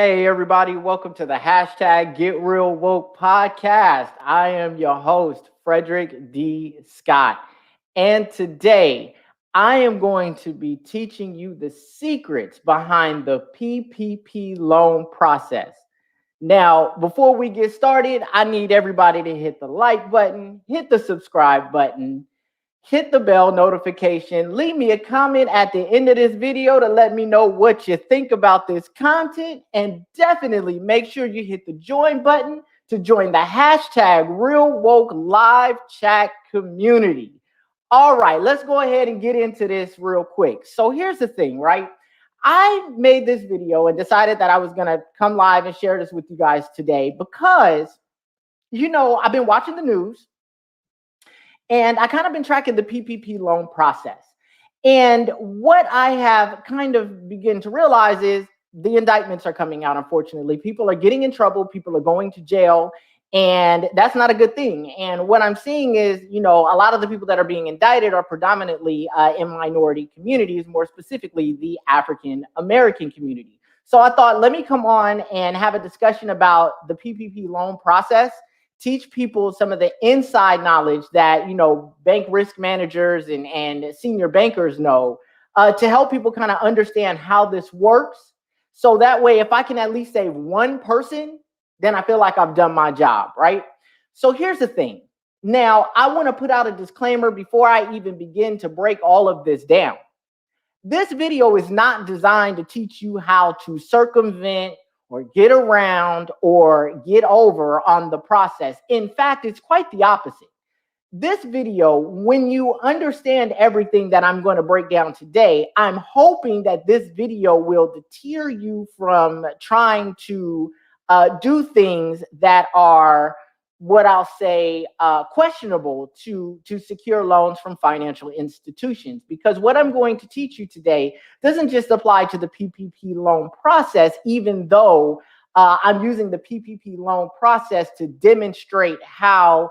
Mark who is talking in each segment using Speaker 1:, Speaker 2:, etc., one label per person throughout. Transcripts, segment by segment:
Speaker 1: Hey, everybody, welcome to the hashtag Get Real Woke podcast. I am your host, Frederick D. Scott. And today I am going to be teaching you the secrets behind the PPP loan process. Now, before we get started, I need everybody to hit the like button, hit the subscribe button, hit the bell notification, leave me a comment at the end of this video to let me know what you think about this content, and definitely make sure you hit the join button to join the hashtag Real Woke live chat community. All right, let's go ahead and get into this real quick. So here's the thing, right? I made this video and decided that I was going to come live and share this with you guys today because, I've been watching the news. And I kind of been tracking the PPP loan process. And what I have kind of begun to realize is the indictments are coming out, unfortunately. People are getting in trouble. People are going to jail. And that's not a good thing. And what I'm seeing is, a lot of the people that are being indicted are predominantly in minority communities, more specifically the African American community. So I thought, let me come on and have a discussion about the PPP loan process, teach people some of the inside knowledge that, bank risk managers and senior bankers know to help people kind of understand how this works. So that way, if I can at least save one person, then I feel like I've done my job, right? So here's the thing. Now, I want to put out a disclaimer before I even begin to break all of this down. This video is not designed to teach you how to circumvent or get around or get over on the process. In fact, it's quite the opposite. This video, when you understand everything that I'm going to break down today, I'm hoping that this video will deter you from trying to do things that are, what I'll say, questionable to secure loans from financial institutions. Because what I'm going to teach you today doesn't just apply to the PPP loan process, even though I'm using the PPP loan process to demonstrate how,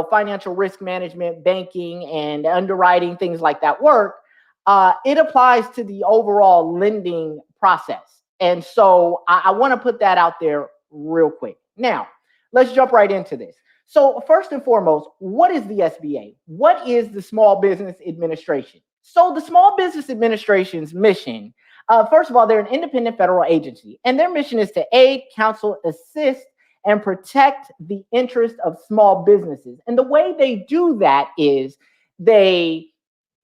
Speaker 1: financial risk management, banking, and underwriting, things like that work. It applies to the overall lending process. And so I want to put that out there real quick. Now, let's jump right into this. So first and foremost, what is the SBA? What is the Small Business Administration? So the Small Business Administration's mission, first of all, they're an independent federal agency, and their mission is to aid, counsel, assist, and protect the interest of small businesses. And the way they do that is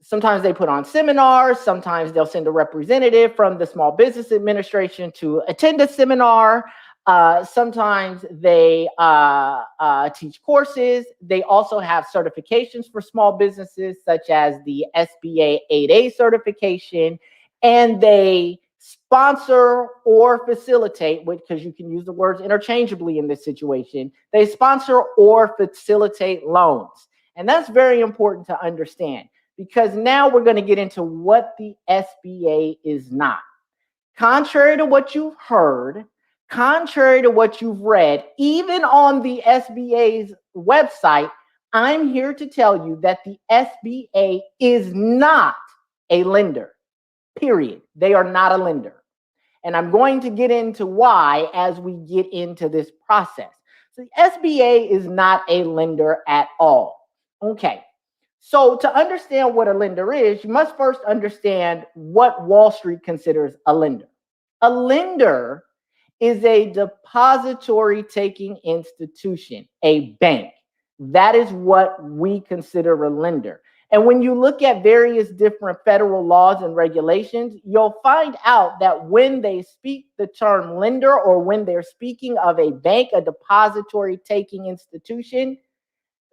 Speaker 1: sometimes they put on seminars, sometimes they'll send a representative from the Small Business Administration to attend a seminar. Sometimes they teach courses. They also have certifications for small businesses, such as the SBA 8A certification, and they sponsor or facilitate, because you can use the words interchangeably in this situation, they sponsor or facilitate loans. And that's very important to understand, because now we're going to get into what the SBA is not. Contrary to what you've heard, contrary to what you've read, even on the SBA's website, I'm here to tell you that the SBA is not a lender, period. They are not a lender. And I'm going to get into why as we get into this process. So the SBA is not a lender at all. Okay. So to understand what a lender is, you must first understand what Wall Street considers a lender. A lender is a depository taking institution, a bank. That is what we consider a lender. And when you look at various different federal laws and regulations, you'll find out that when they speak the term lender, or when they're speaking of a bank, a depository taking institution,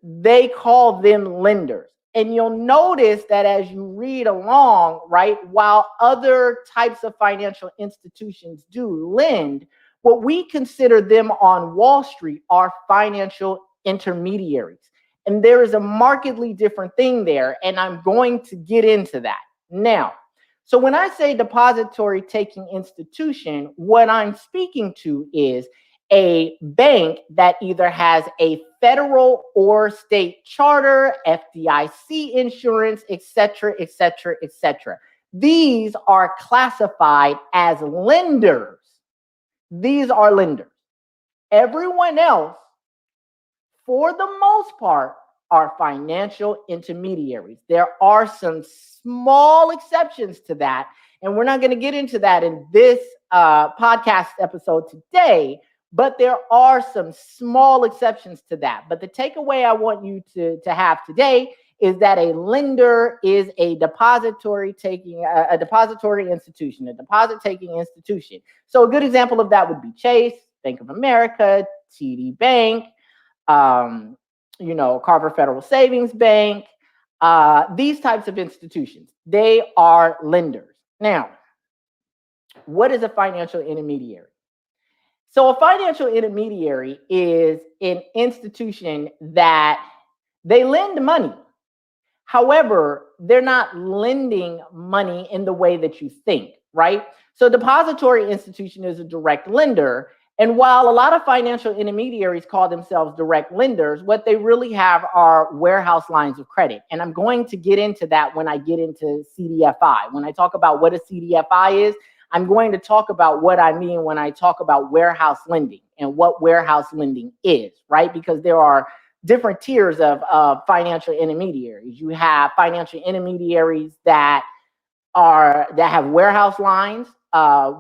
Speaker 1: they call them lenders. And you'll notice that as you read along, right, while other types of financial institutions do lend, what we consider them on Wall Street are financial intermediaries. And there is a markedly different thing there, and I'm going to get into that. Now, so when I say depository taking institution, what I'm speaking to is a bank that either has a federal or state charter, FDIC insurance, et cetera, et cetera, et cetera. These are classified as lenders. These are lenders. Everyone else, for the most part, are financial intermediaries. There are some small exceptions to that, and we're not going to get into that in this podcast episode today, but there are some small exceptions to that. But the takeaway I want you to have today is that a lender is a depository institution, a deposit taking institution. So a good example of that would be Chase, Bank of America, TD Bank, Carver Federal Savings Bank, these types of institutions. They are lenders. Now, what is a financial intermediary? So a financial intermediary is an institution that they lend money. However, they're not lending money in the way that you think, right? So depository institution is a direct lender. And while a lot of financial intermediaries call themselves direct lenders, what they really have are warehouse lines of credit. And I'm going to get into that when I get into CDFI. When I talk about what a CDFI is, I'm going to talk about what I mean when I talk about warehouse lending and what warehouse lending is, right? Because there are different tiers of financial intermediaries. You have financial intermediaries that have warehouse lines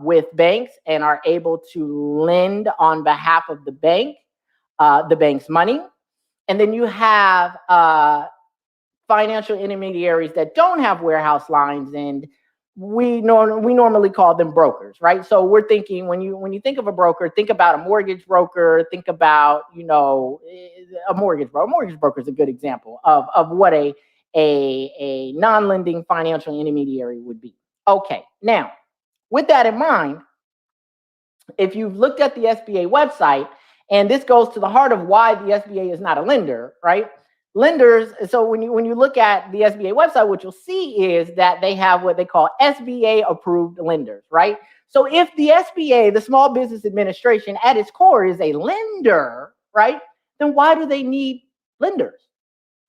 Speaker 1: with banks and are able to lend on behalf of the bank's money. And then you have financial intermediaries that don't have warehouse lines, and we normally call them brokers, right? So we're thinking, when you think of a broker, think about a mortgage broker, think about, a mortgage broker. A mortgage broker is a good example of what a non-lending financial intermediary would be. Okay, now, with that in mind, if you've looked at the SBA website, and this goes to the heart of why the SBA is not a lender, right? Lenders, so when you look at the SBA website, what you'll see is that they have what they call SBA Approved Lenders, right? So if the SBA, the Small Business Administration, at its core is a lender, right, then why do they need lenders?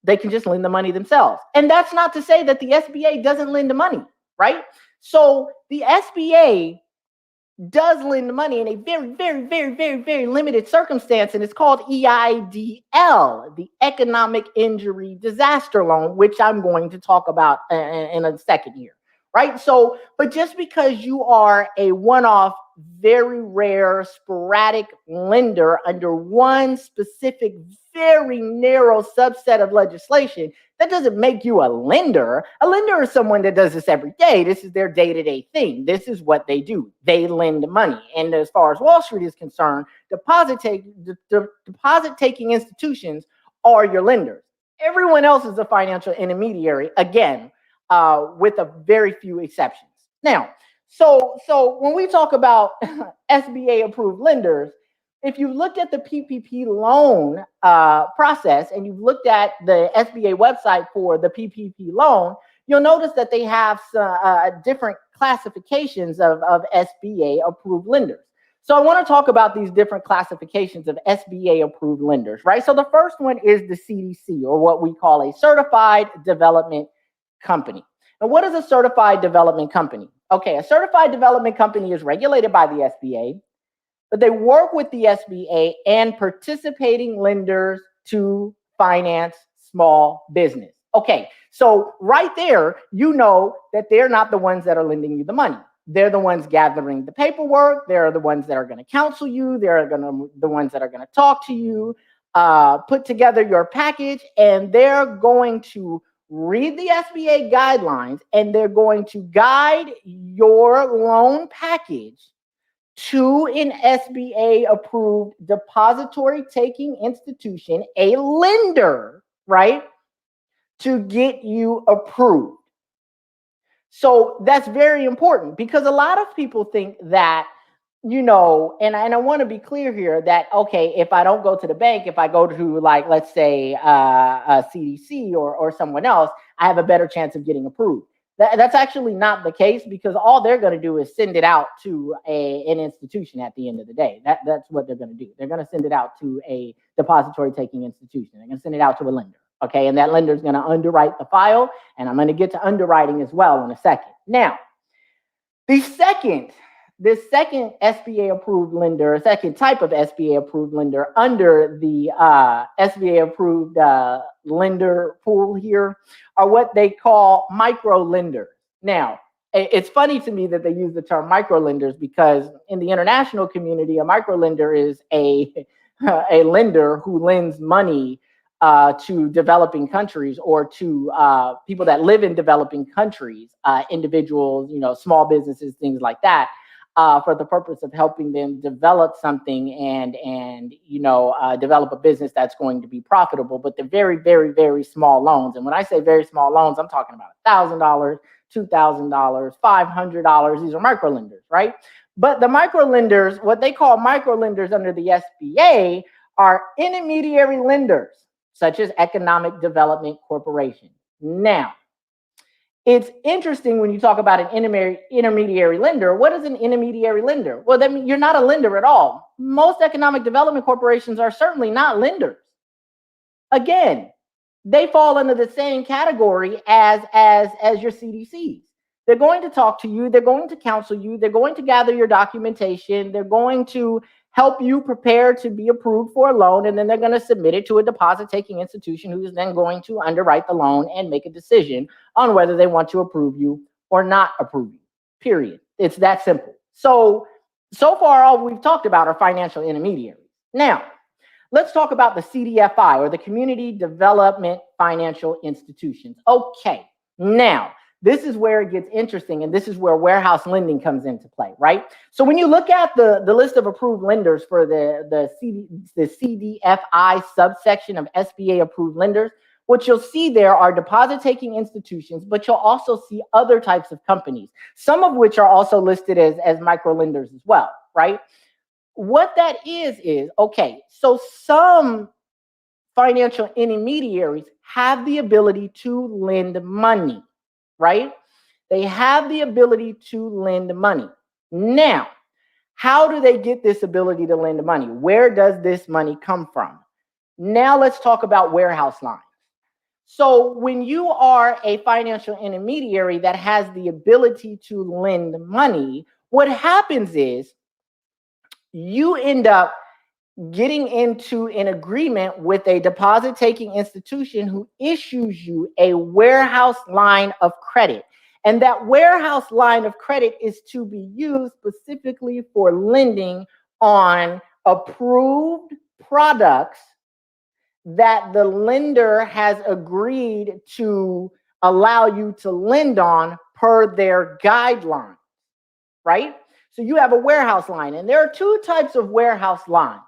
Speaker 1: They can just lend the money themselves. And that's not to say that the SBA doesn't lend the money, right? So the SBA does lend money in a very, very, very, very, very limited circumstance, and it's called EIDL, the Economic Injury Disaster Loan, which I'm going to talk about in a second here, right? So, but just because you are a one-off, very rare, sporadic lender under one specific, very narrow subset of legislation, that doesn't make you a lender. A lender is someone that does this every day. This is their day-to-day thing. This is what they do. They lend money. And as far as Wall Street is concerned, deposit-taking institutions are your lenders. Everyone else is a financial intermediary, again, with a very few exceptions. Now, so when we talk about SBA approved lenders, if you've looked at the PPP loan process and you've looked at the SBA website for the PPP loan, you'll notice that they have different classifications of SBA approved lenders. So I want to talk about these different classifications of SBA approved lenders, right? So the first one is the CDC, or what we call a certified development company. Now, what is a certified development company? Okay, a certified development company is regulated by the SBA, but they work with the SBA and participating lenders to finance small business. Okay, so right there, you know that they're not the ones that are lending you the money. They're the ones gathering the paperwork. They're the ones that are going to counsel you. They're the ones that are going to talk to you, put together your package, and they're going to read the SBA guidelines, and they're going to guide your loan package to an SBA approved depository taking institution, a lender, right, to get you approved. So that's very important, because a lot of people think that, and I want to be clear here that, okay, if I don't go to the bank, if I go to, like, let's say a CDC or someone else, I have a better chance of getting approved. That's actually not the case, because all they're going to do is send it out to an institution at the end of the day. That's what they're going to do. They're going to send it out to a depository taking institution. They're going to send it out to a lender. Okay, and that lender is going to underwrite the file, and I'm going to get to underwriting as well in a second. Now, the second this second SBA approved lender, second type of SBA approved lender under the SBA approved lender pool here are what they call micro lenders. Now, it's funny to me that they use the term micro lenders because in the international community, a micro lender is a lender who lends money to developing countries or to people that live in developing countries, individuals, small businesses, things like that, for the purpose of helping them develop something and develop a business that's going to be profitable. But they're very, very, very small loans. And when I say very small loans, I'm talking about $1,000, $2,000, $500. These are micro lenders, right? But the micro lenders, what they call micro lenders under the SBA, are intermediary lenders, such as economic development corporations. Now, it's interesting when you talk about an intermediary lender. What is an intermediary lender? Well, that means you're not a lender at all. Most economic development corporations are certainly not lenders. Again, they fall under the same category as your CDCs. They're going to talk to you. They're going to counsel you. They're going to gather your documentation. They're going to help you prepare to be approved for a loan, and then they're going to submit it to a deposit-taking institution who is then going to underwrite the loan and make a decision on whether they want to approve you or not approve you, period. It's that simple. So far, all we've talked about are financial intermediaries. Now, let's talk about the CDFI, or the Community Development Financial Institutions. Okay, now, this is where it gets interesting, and this is where warehouse lending comes into play, right? So when you look at the list of approved lenders for the CDFI subsection of SBA approved lenders, what you'll see there are deposit-taking institutions, but you'll also see other types of companies, some of which are also listed as micro lenders as well, right? What that is, okay, so some financial intermediaries have the ability to lend money, right? They have the ability to lend money. Now, how do they get this ability to lend money? Where does this money come from? Now let's talk about warehouse lines. So when you are a financial intermediary that has the ability to lend money, what happens is you end up getting into an agreement with a deposit-taking institution who issues you a warehouse line of credit. And that warehouse line of credit is to be used specifically for lending on approved products that the lender has agreed to allow you to lend on per their guidelines, right? So you have a warehouse line, and there are two types of warehouse lines.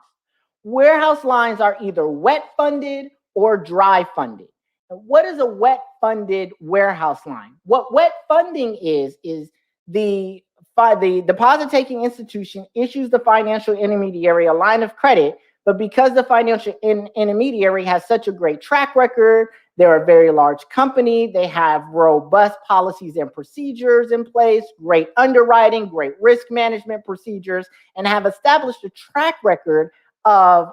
Speaker 1: Warehouse lines are either wet funded or dry funded. And what is a wet funded warehouse line? What wet funding is the deposit-taking institution issues the financial intermediary a line of credit, but because the financial intermediary has such a great track record, they're a very large company, they have robust policies and procedures in place, great underwriting, great risk management procedures, and have established a track record of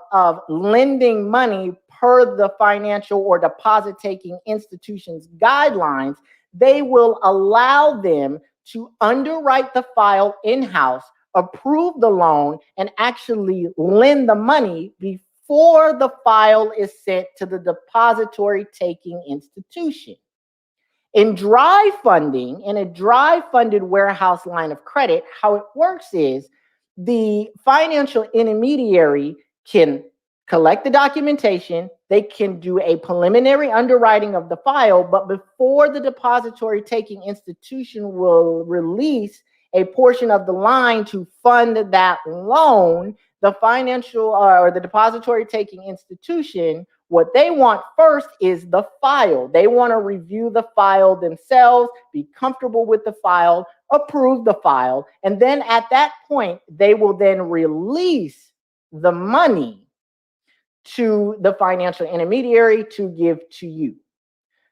Speaker 1: lending money per the financial or deposit-taking institution's guidelines, they will allow them to underwrite the file in-house, approve the loan, and actually lend the money before the file is sent to the depository-taking institution. In dry funding, in a dry funded warehouse line of credit, how it works is the financial intermediary can collect the documentation, they can do a preliminary underwriting of the file, but before the depository taking institution will release a portion of the line to fund that loan, the financial or the depository taking institution, what they want first is the file. They want to review the file themselves, be comfortable with the file, approve the file, and then at that point, they will then release the money to the financial intermediary to give to you.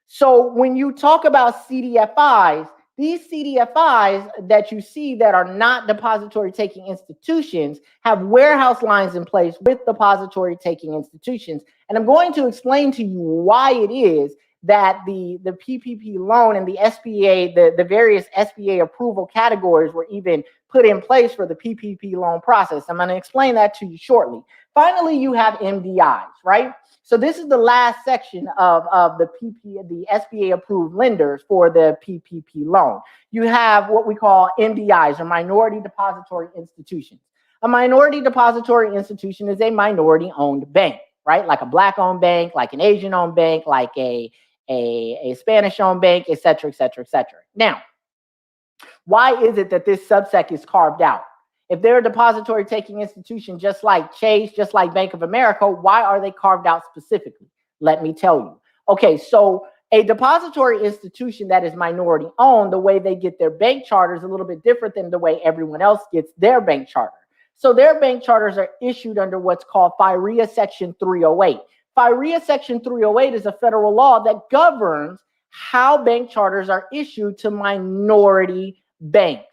Speaker 1: So when you talk about CDFIs, these CDFIs that you see that are not depository taking institutions have warehouse lines in place with depository taking institutions. And I'm going to explain to you why it is that the PPP loan and the SBA, the various SBA approval categories were even put in place for the PPP loan process. I'm going to explain that to you shortly. Finally, you have MDIs, right? So this is the last section of the SBA approved lenders for the PPP loan. You have what we call MDIs, or minority depository institutions. A minority depository institution is a minority-owned bank, right? Like a Black-owned bank, like an Asian-owned bank, like a Spanish-owned bank, et cetera, et cetera, et cetera. Now, why is it that this subsect is carved out? If they're a depository taking institution just like Chase, just like Bank of America, why are they carved out specifically? Let me tell you. Okay, so a depository institution that is minority owned, the way they get their bank charter is a little bit different than the way everyone else gets their bank charter. So their bank charters are issued under what's called FIREA Section 308. FIREA Section 308 is a federal law that governs how bank charters are issued to minority banks.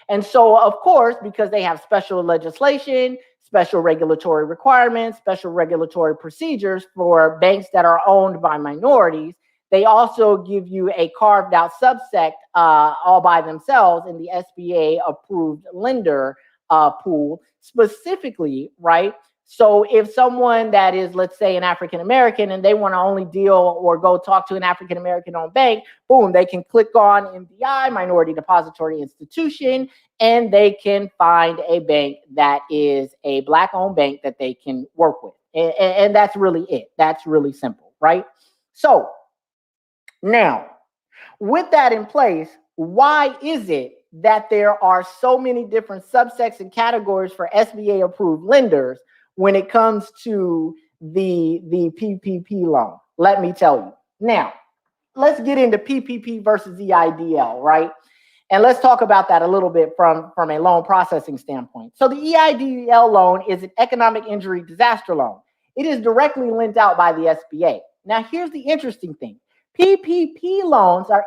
Speaker 1: And so, of course, because they have special legislation, special regulatory requirements, special regulatory procedures for banks that are owned by minorities, they also give you a carved out subsect all by themselves in the SBA approved lender pool specifically, right? So if someone that is, let's say, an African American and they want to only deal or go talk to an African American owned bank, boom, they can click on MDI, Minority Depository Institution, and they can find a bank that is a Black owned bank that they can work with. And that's really it. That's really simple, right? So now, with that in place, why is it that there are so many different subsects and categories for SBA approved lenders when it comes to the PPP loan? Let me tell you. Now, let's get into PPP versus EIDL, right? And let's talk about that a little bit from a loan processing standpoint. So the EIDL loan is an economic injury disaster loan. It is directly lent out by the SBA. Now, here's the interesting thing. PPP loans are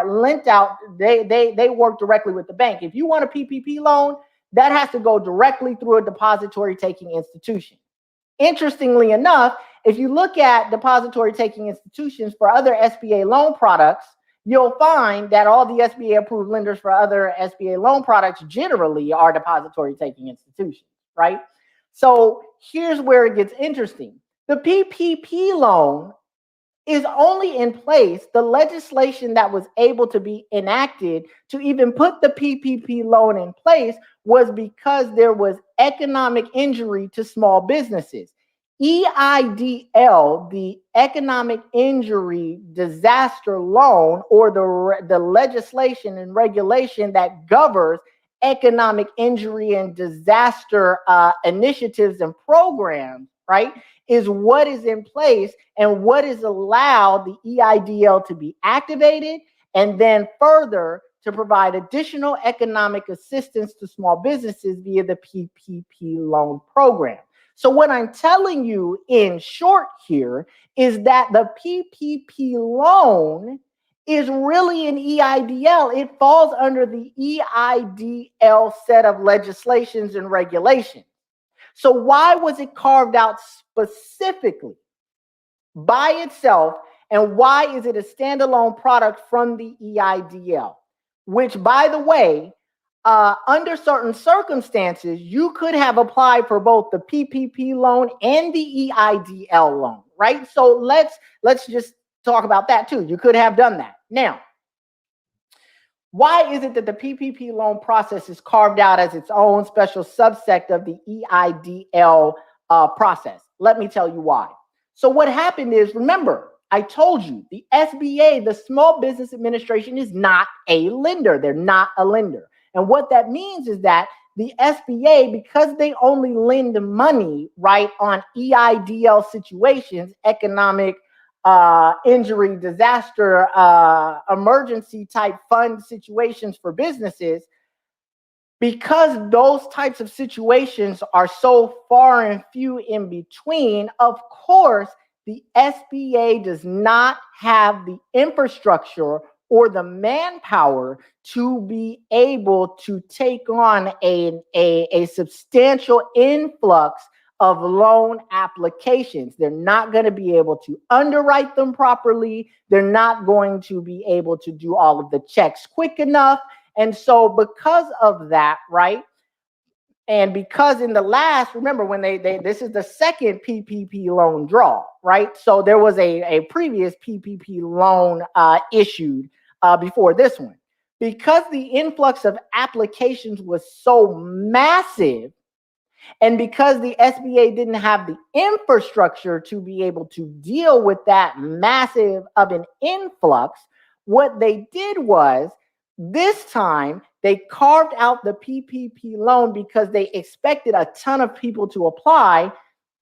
Speaker 1: lent out. They work directly with the bank. If you want a PPP loan, that has to go directly through a depository taking institution. Interestingly enough, if you look at depository taking institutions for other SBA loan products, you'll find that all the SBA approved lenders for other SBA loan products generally are depository taking institutions, right? So here's where it gets interesting. The PPP loan is only in place, the legislation that was able to be enacted to even put the PPP loan in place was because there was economic injury to small businesses. EIDL, the economic injury disaster loan, or the legislation and regulation that governs economic injury and disaster initiatives and programs, right, is what is in place and what is allowed the EIDL to be activated, and then further to provide additional economic assistance to small businesses via the PPP loan program. So what I'm telling you in short here is that the PPP loan is really an EIDL. It falls under the EIDL set of legislations and regulations. So why was it carved out specifically by itself, and why is it a standalone product from the EIDL? Which, by the way, under certain circumstances, you could have applied for both the PPP loan and the EIDL loan, right? So let's just talk about that too. You could have done that. Now, why is it that the PPP loan process is carved out as its own special subsect of the EIDL process? Let me tell you why. So what happened is, remember, I told you the SBA, the Small Business Administration, is not a lender. They're not a lender. And what that means is that the SBA, because they only lend money, right, on EIDL situations, economic injury, disaster, emergency type fund situations for businesses, because those types of situations are so far and few in between, of course, the SBA does not have the infrastructure or the manpower to be able to take on a substantial influx of loan applications. They're not going to be able to underwrite them properly. They're not going to be able to do all of the checks quick enough. And so because of that, right? And because in the last, remember when this is the second PPP loan draw, right? So there was a previous PPP loan issued before this one. Because the influx of applications was so massive, and because the SBA didn't have the infrastructure to be able to deal with that massive of an influx, what they did was this time they carved out the PPP loan because they expected a ton of people to apply.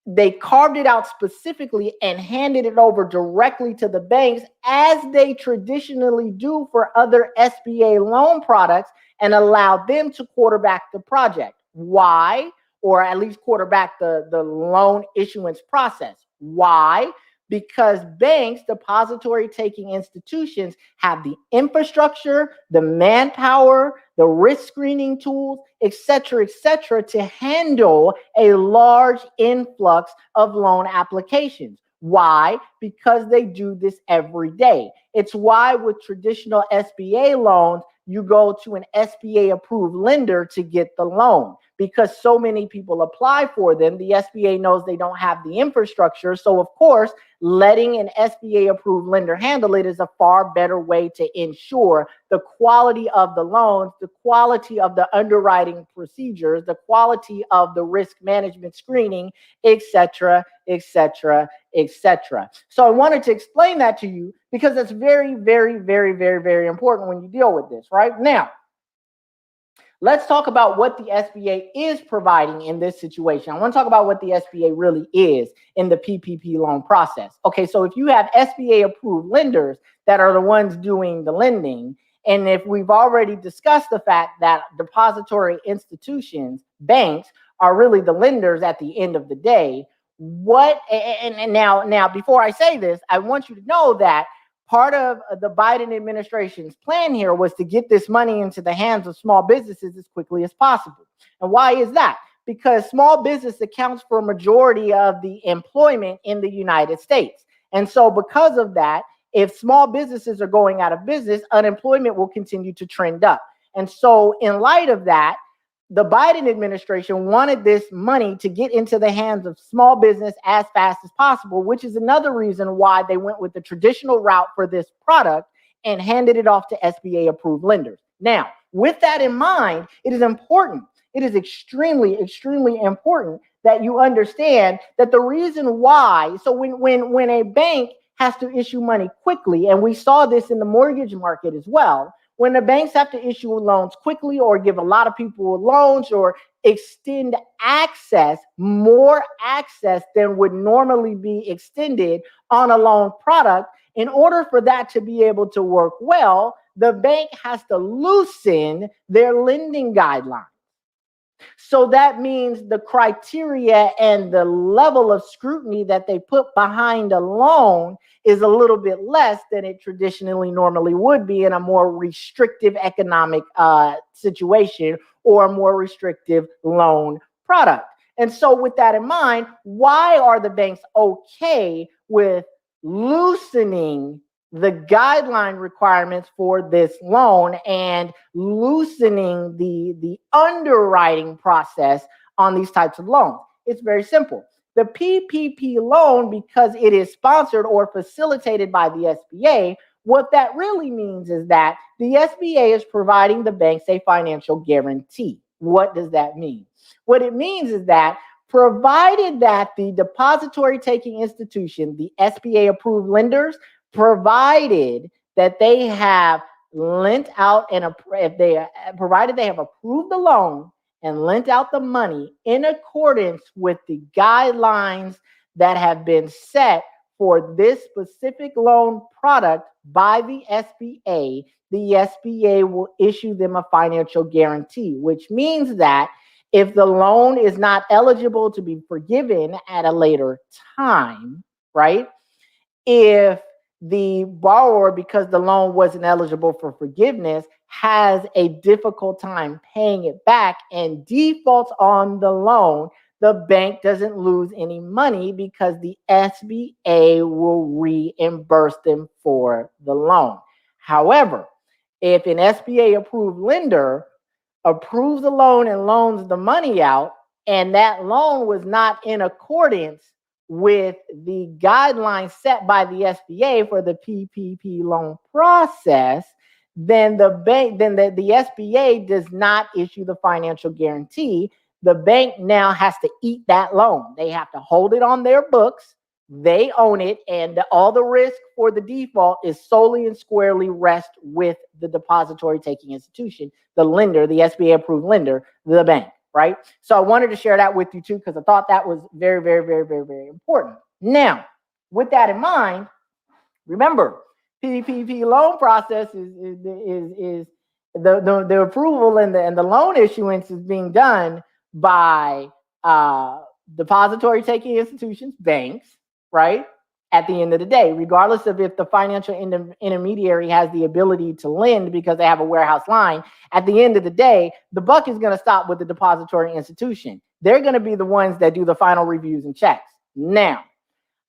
Speaker 1: They carved it out specifically and handed it over directly to the banks as they traditionally do for other SBA loan products and allowed them to quarterback the project. Why? Or at least quarterback the loan issuance process. Why? Because banks, depository taking institutions, have the infrastructure, the manpower, the risk screening tools, et cetera, to handle a large influx of loan applications. Why? Because they do this every day. It's why with traditional SBA loans, you go to an SBA approved lender to get the loan. Because so many people apply for them, the SBA knows they don't have the infrastructure. So, of course, letting an SBA approved lender handle it is a far better way to ensure the quality of the loans, the quality of the underwriting procedures, the quality of the risk management screening, et cetera. So I wanted to explain that to you because it's very, very, very, very, very important when you deal with this, right? Now, let's talk about what the SBA is providing in this situation. I want to talk about what the SBA really is in the PPP loan process. Okay, so if you have SBA approved lenders that are the ones doing the lending, and if we've already discussed the fact that depository institutions, banks, are really the lenders at the end of the day, now before I say this, I want you to know that part of the Biden administration's plan here was to get this money into the hands of small businesses as quickly as possible. And why is that? Because small business accounts for a majority of the employment in the United States. And so because of that, if small businesses are going out of business, unemployment will continue to trend up. And so in light of that, the Biden administration wanted this money to get into the hands of small business as fast as possible, which is another reason why they went with the traditional route for this product and handed it off to SBA approved lenders. Now, with that in mind, it is important. It is extremely, extremely important that you understand that the reason why, so when a bank has to issue money quickly, and we saw this in the mortgage market as well, when the banks have to issue loans quickly or give a lot of people loans or extend access, more access than would normally be extended on a loan product, in order for that to be able to work well, the bank has to loosen their lending guidelines. So that means the criteria and the level of scrutiny that they put behind a loan is a little bit less than it traditionally normally would be in a more restrictive economic situation or a more restrictive loan product. And so with that in mind, why are the banks okay with loosening the guideline requirements for this loan and loosening the underwriting process on these types of loans? It's very simple. The PPP loan, because it is sponsored or facilitated by the SBA, what that really means is that the SBA is providing the banks a financial guarantee. What does that mean? What it means is that provided that the depository taking institution, the SBA approved lenders, provided that they have lent out and provided they have approved the loan and lent out the money in accordance with the guidelines that have been set for this specific loan product by the SBA will issue them a financial guarantee, which means that if the loan is not eligible to be forgiven at a later time, right? If the borrower, because the loan wasn't eligible for forgiveness, has a difficult time paying it back and defaults on the loan, the bank doesn't lose any money because the SBA will reimburse them for the loan. However, if an SBA approved lender approves the loan and loans the money out, and that loan was not in accordance with the guidelines set by the SBA for the PPP loan process, then the SBA does not issue the financial guarantee. The bank now has to eat that loan. They have to hold it on their books. They own it, and all the risk for the default is solely and squarely rest with the depository taking institution, the lender, the SBA approved lender, the bank, right? So I wanted to share that with you too, because I thought that was very, very, very, very, very important. Now, with that in mind, remember, PPP loan process is the approval and the loan issuance is being done by depository taking institutions, banks, right? At the end of the day, regardless of if the financial intermediary has the ability to lend because they have a warehouse line, at the end of the day, the buck is going to stop with the depository institution. They're going to be the ones that do the final reviews and checks. Now,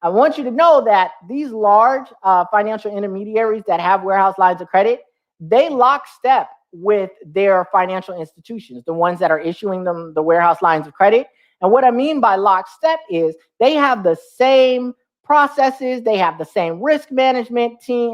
Speaker 1: I want you to know that these large financial intermediaries that have warehouse lines of credit, they lockstep with their financial institutions, the ones that are issuing them the warehouse lines of credit. And what I mean by lockstep is they have the same processes, they have the same risk management team,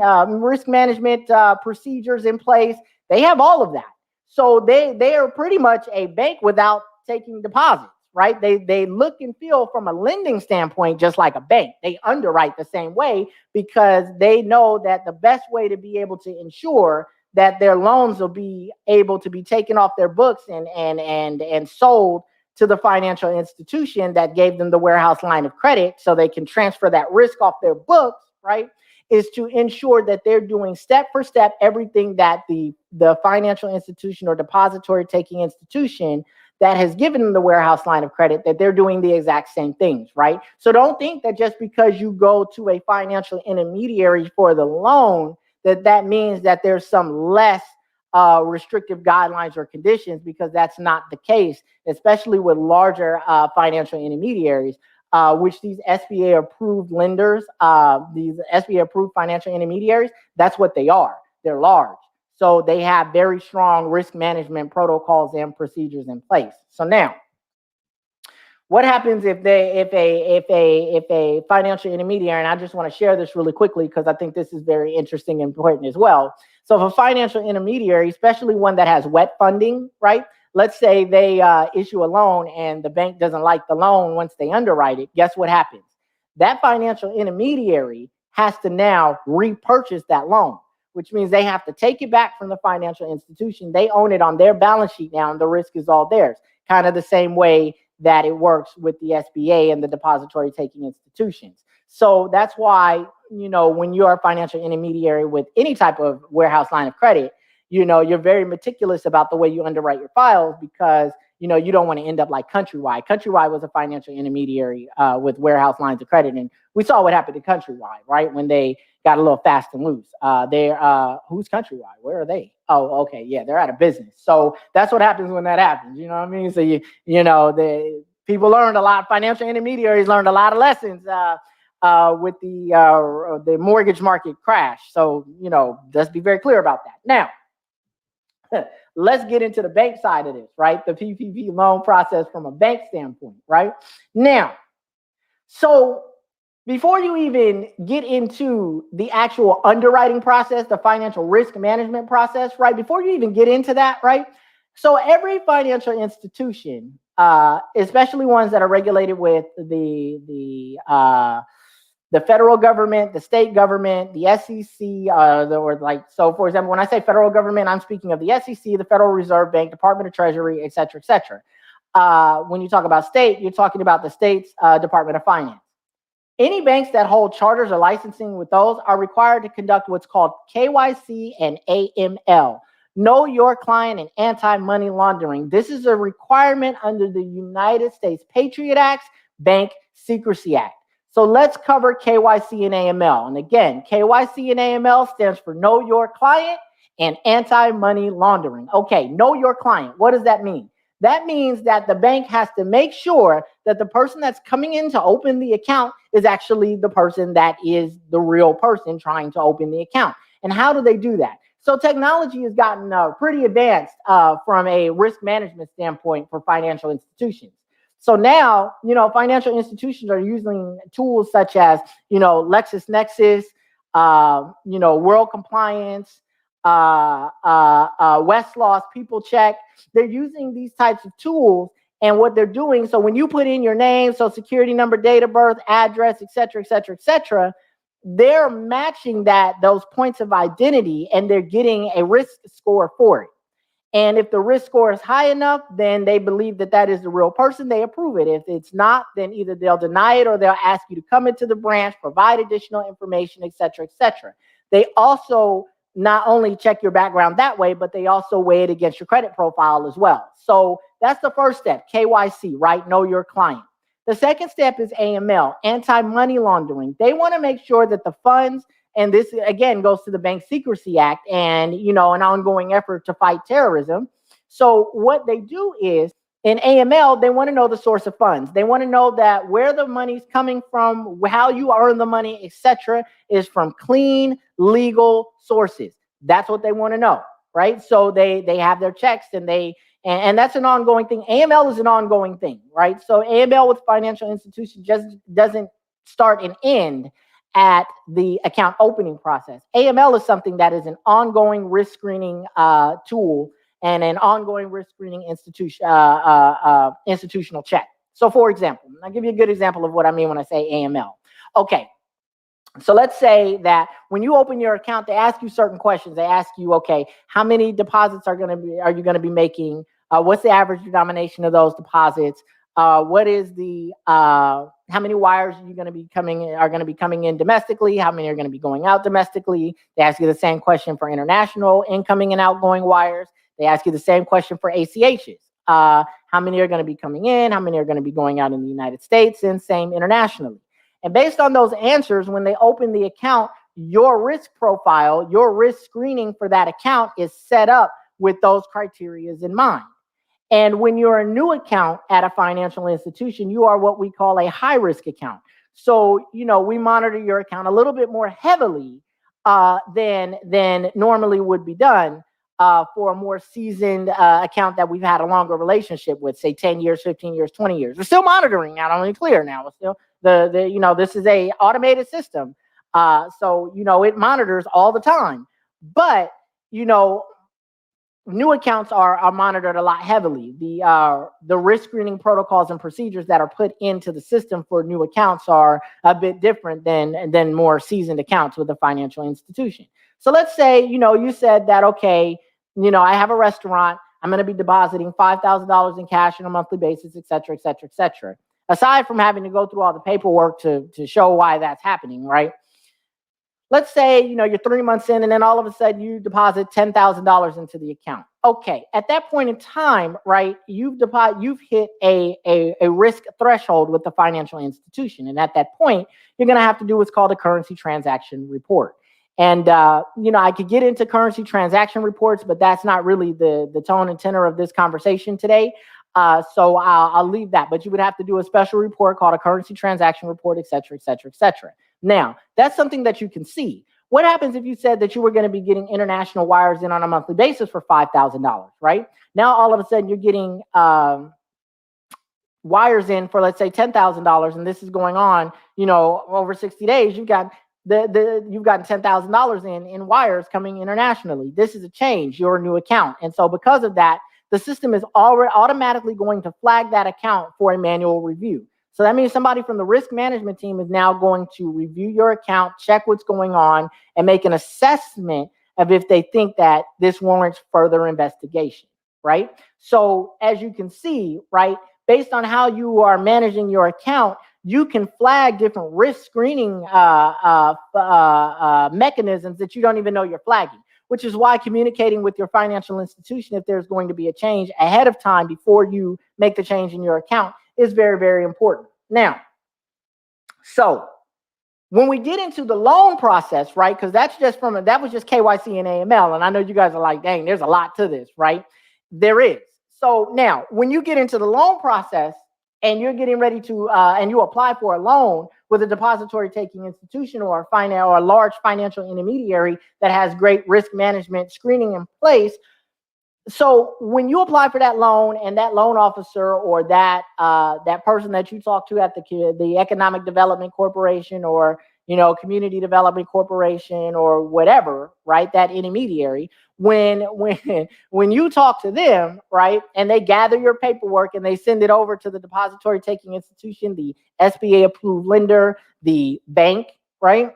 Speaker 1: procedures in place. They have all of that. So they are pretty much a bank without taking deposits, right? They look and feel from a lending standpoint just like a bank. They underwrite the same way because they know that the best way to be able to ensure that their loans will be able to be taken off their books and sold to the financial institution that gave them the warehouse line of credit so they can transfer that risk off their books, right, is to ensure that they're doing step for step everything that the financial institution or depository taking institution that has given them the warehouse line of credit, that they're doing the exact same things, right? So don't think that just because you go to a financial intermediary for the loan, that means that there's some less restrictive guidelines or conditions, because that's not the case, especially with larger financial intermediaries, which these SBA approved lenders, these SBA approved financial intermediaries, that's what they are. They're large. So they have very strong risk management protocols and procedures in place. So now, what happens if a financial intermediary, and I just want to share this really quickly because I think this is very interesting and important as well. So if a financial intermediary, especially one that has wet funding, right? Let's say they issue a loan and the bank doesn't like the loan once they underwrite it. Guess what happens? That financial intermediary has to now repurchase that loan, which means they have to take it back from the financial institution. They own it on their balance sheet now, and the risk is all theirs. Kind of the same way that it works with the SBA and the depository taking institutions. So that's why, you know, when you're a financial intermediary with any type of warehouse line of credit, you know, you're very meticulous about the way you underwrite your files because, you know, you don't want to end up like Countrywide. Countrywide was a financial intermediary with warehouse lines of credit. And we saw what happened to Countrywide, right? When they got a little fast and loose. Who's Countrywide? Where are they? Oh, okay. Yeah, they're out of business. So that's what happens when that happens. You know what I mean? So, the people learned a lot. Financial intermediaries learned a lot of lessons with the mortgage market crash. So, you know, let's be very clear about that. Now, let's get into the bank side of this, right? The PPP loan process from a bank standpoint, right? Now, so before you even get into the actual underwriting process, the financial risk management process, right? Before you even get into that, right? So every financial institution, especially ones that are regulated with the federal government, the state government, the SEC, so for example, when I say federal government, I'm speaking of the SEC, the Federal Reserve Bank, Department of Treasury, et cetera, et cetera. When you talk about state, you're talking about the state's Department of Finance. Any banks that hold charters or licensing with those are required to conduct what's called KYC and AML. Know your client and anti-money laundering. This is a requirement under the United States Patriot Act's Bank Secrecy Act. So let's cover KYC and AML. And again, KYC and AML stands for Know Your Client and Anti-Money Laundering. Okay, know your client. What does that mean? That means that the bank has to make sure that the person that's coming in to open the account is actually the person that is the real person trying to open the account. And how do they do that? So technology has gotten pretty advanced from a risk management standpoint for financial institutions. So now, financial institutions are using tools such as, LexisNexis, World Compliance, Westlaw's People Check. They're using these types of tools, and what they're doing, so when you put in your name, social security number, date of birth, address, et cetera, they're matching those points of identity, and they're getting a risk score for it. And if the risk score is high enough, then they believe that is the real person. They approve it. If it's not, then either they'll deny it or they'll ask you to come into the branch, provide additional information, et cetera, et cetera. They also not only check your background that way, but they also weigh it against your credit profile as well. So that's the first step, KYC, right? Know your client. The second step is AML, anti-money laundering. They want to make sure that the funds, and this again goes to the Bank Secrecy Act and, an ongoing effort to fight terrorism. So what they do is, in AML, they want to know the source of funds. They want to know that where the money's coming from, how you earn the money, et cetera, is from clean, legal sources. That's what they want to know, right? So they have their checks, and that's an ongoing thing. AML is an ongoing thing, right? So AML with financial institutions just doesn't start and end at the account opening process. AML is something that is an ongoing risk screening tool and an ongoing risk screening institutional check. So for example, I'll give you a good example of what I mean when I say AML. Okay, so let's say that when you open your account, they ask you certain questions. They ask you, okay, how many deposits are you going to be making? What's the average denomination of those deposits? What is the how many wires are going to be coming in domestically? How many are going to be going out domestically? They ask you the same question for international incoming and outgoing wires. They ask you the same question for ACHs. How many are going to be coming in? How many are going to be going out in the United States? And same internationally. And based on those answers, when they open the account, your risk profile, your risk screening for that account is set up with those criteria in mind. And when you're a new account at a financial institution, you are what we call a high-risk account. So, we monitor your account a little bit more heavily than normally would be done for a more seasoned account that we've had a longer relationship with, say 10 years, 15 years, 20 years. We're still monitoring now, only clear now. We're still this is a automated system. So, it monitors all the time. But, new accounts are monitored a lot heavily. The risk screening protocols and procedures that are put into the system for new accounts are a bit different than more seasoned accounts with a financial institution. So let's say, you said that, okay, I have a restaurant. I'm going to be depositing $5,000 in cash on a monthly basis, et cetera, et cetera, et cetera. Aside from having to go through all the paperwork to show why that's happening, right? Let's say, you're 3 months in, and then all of a sudden you deposit $10,000 into the account. Okay, at that point in time, right, you've hit a risk threshold with the financial institution. And at that point, you're going to have to do what's called a currency transaction report. And, I could get into currency transaction reports, but that's not really the tone and tenor of this conversation today. So I'll leave that. But you would have to do a special report called a currency transaction report, et cetera, et cetera, et cetera. Now, that's something that you can see. What happens if you said that you were going to be getting international wires in on a monthly basis for $5,000, right? Now, all of a sudden, you're getting wires in for, let's say, $10,000, and this is going on, over 60 days. You've got you've gotten $10,000 in wires coming internationally. This is a change. You're a new account, and so because of that, the system is already automatically going to flag that account for a manual review. So that means somebody from the risk management team is now going to review your account, check what's going on, and make an assessment of if they think that this warrants further investigation, right? So as you can see, right, based on how you are managing your account, you can flag different risk screening mechanisms that you don't even know you're flagging, which is why communicating with your financial institution if there's going to be a change ahead of time before you make the change in your account is very, very important. Now, so when we get into the loan process, right, because that was just KYC and AML, and I know you guys are like, dang, there's a lot to this, right? There is. So now, when you get into the loan process and you're getting ready to, and you apply for a loan with a depository taking institution or a large financial intermediary that has great risk management screening in place. So when you apply for that loan and that loan officer or that person that you talk to at the Economic Development Corporation or Community Development Corporation or whatever, right? That intermediary, when you talk to them, right, and they gather your paperwork and they send it over to the depository taking institution, the SBA Approved Lender, the bank, right?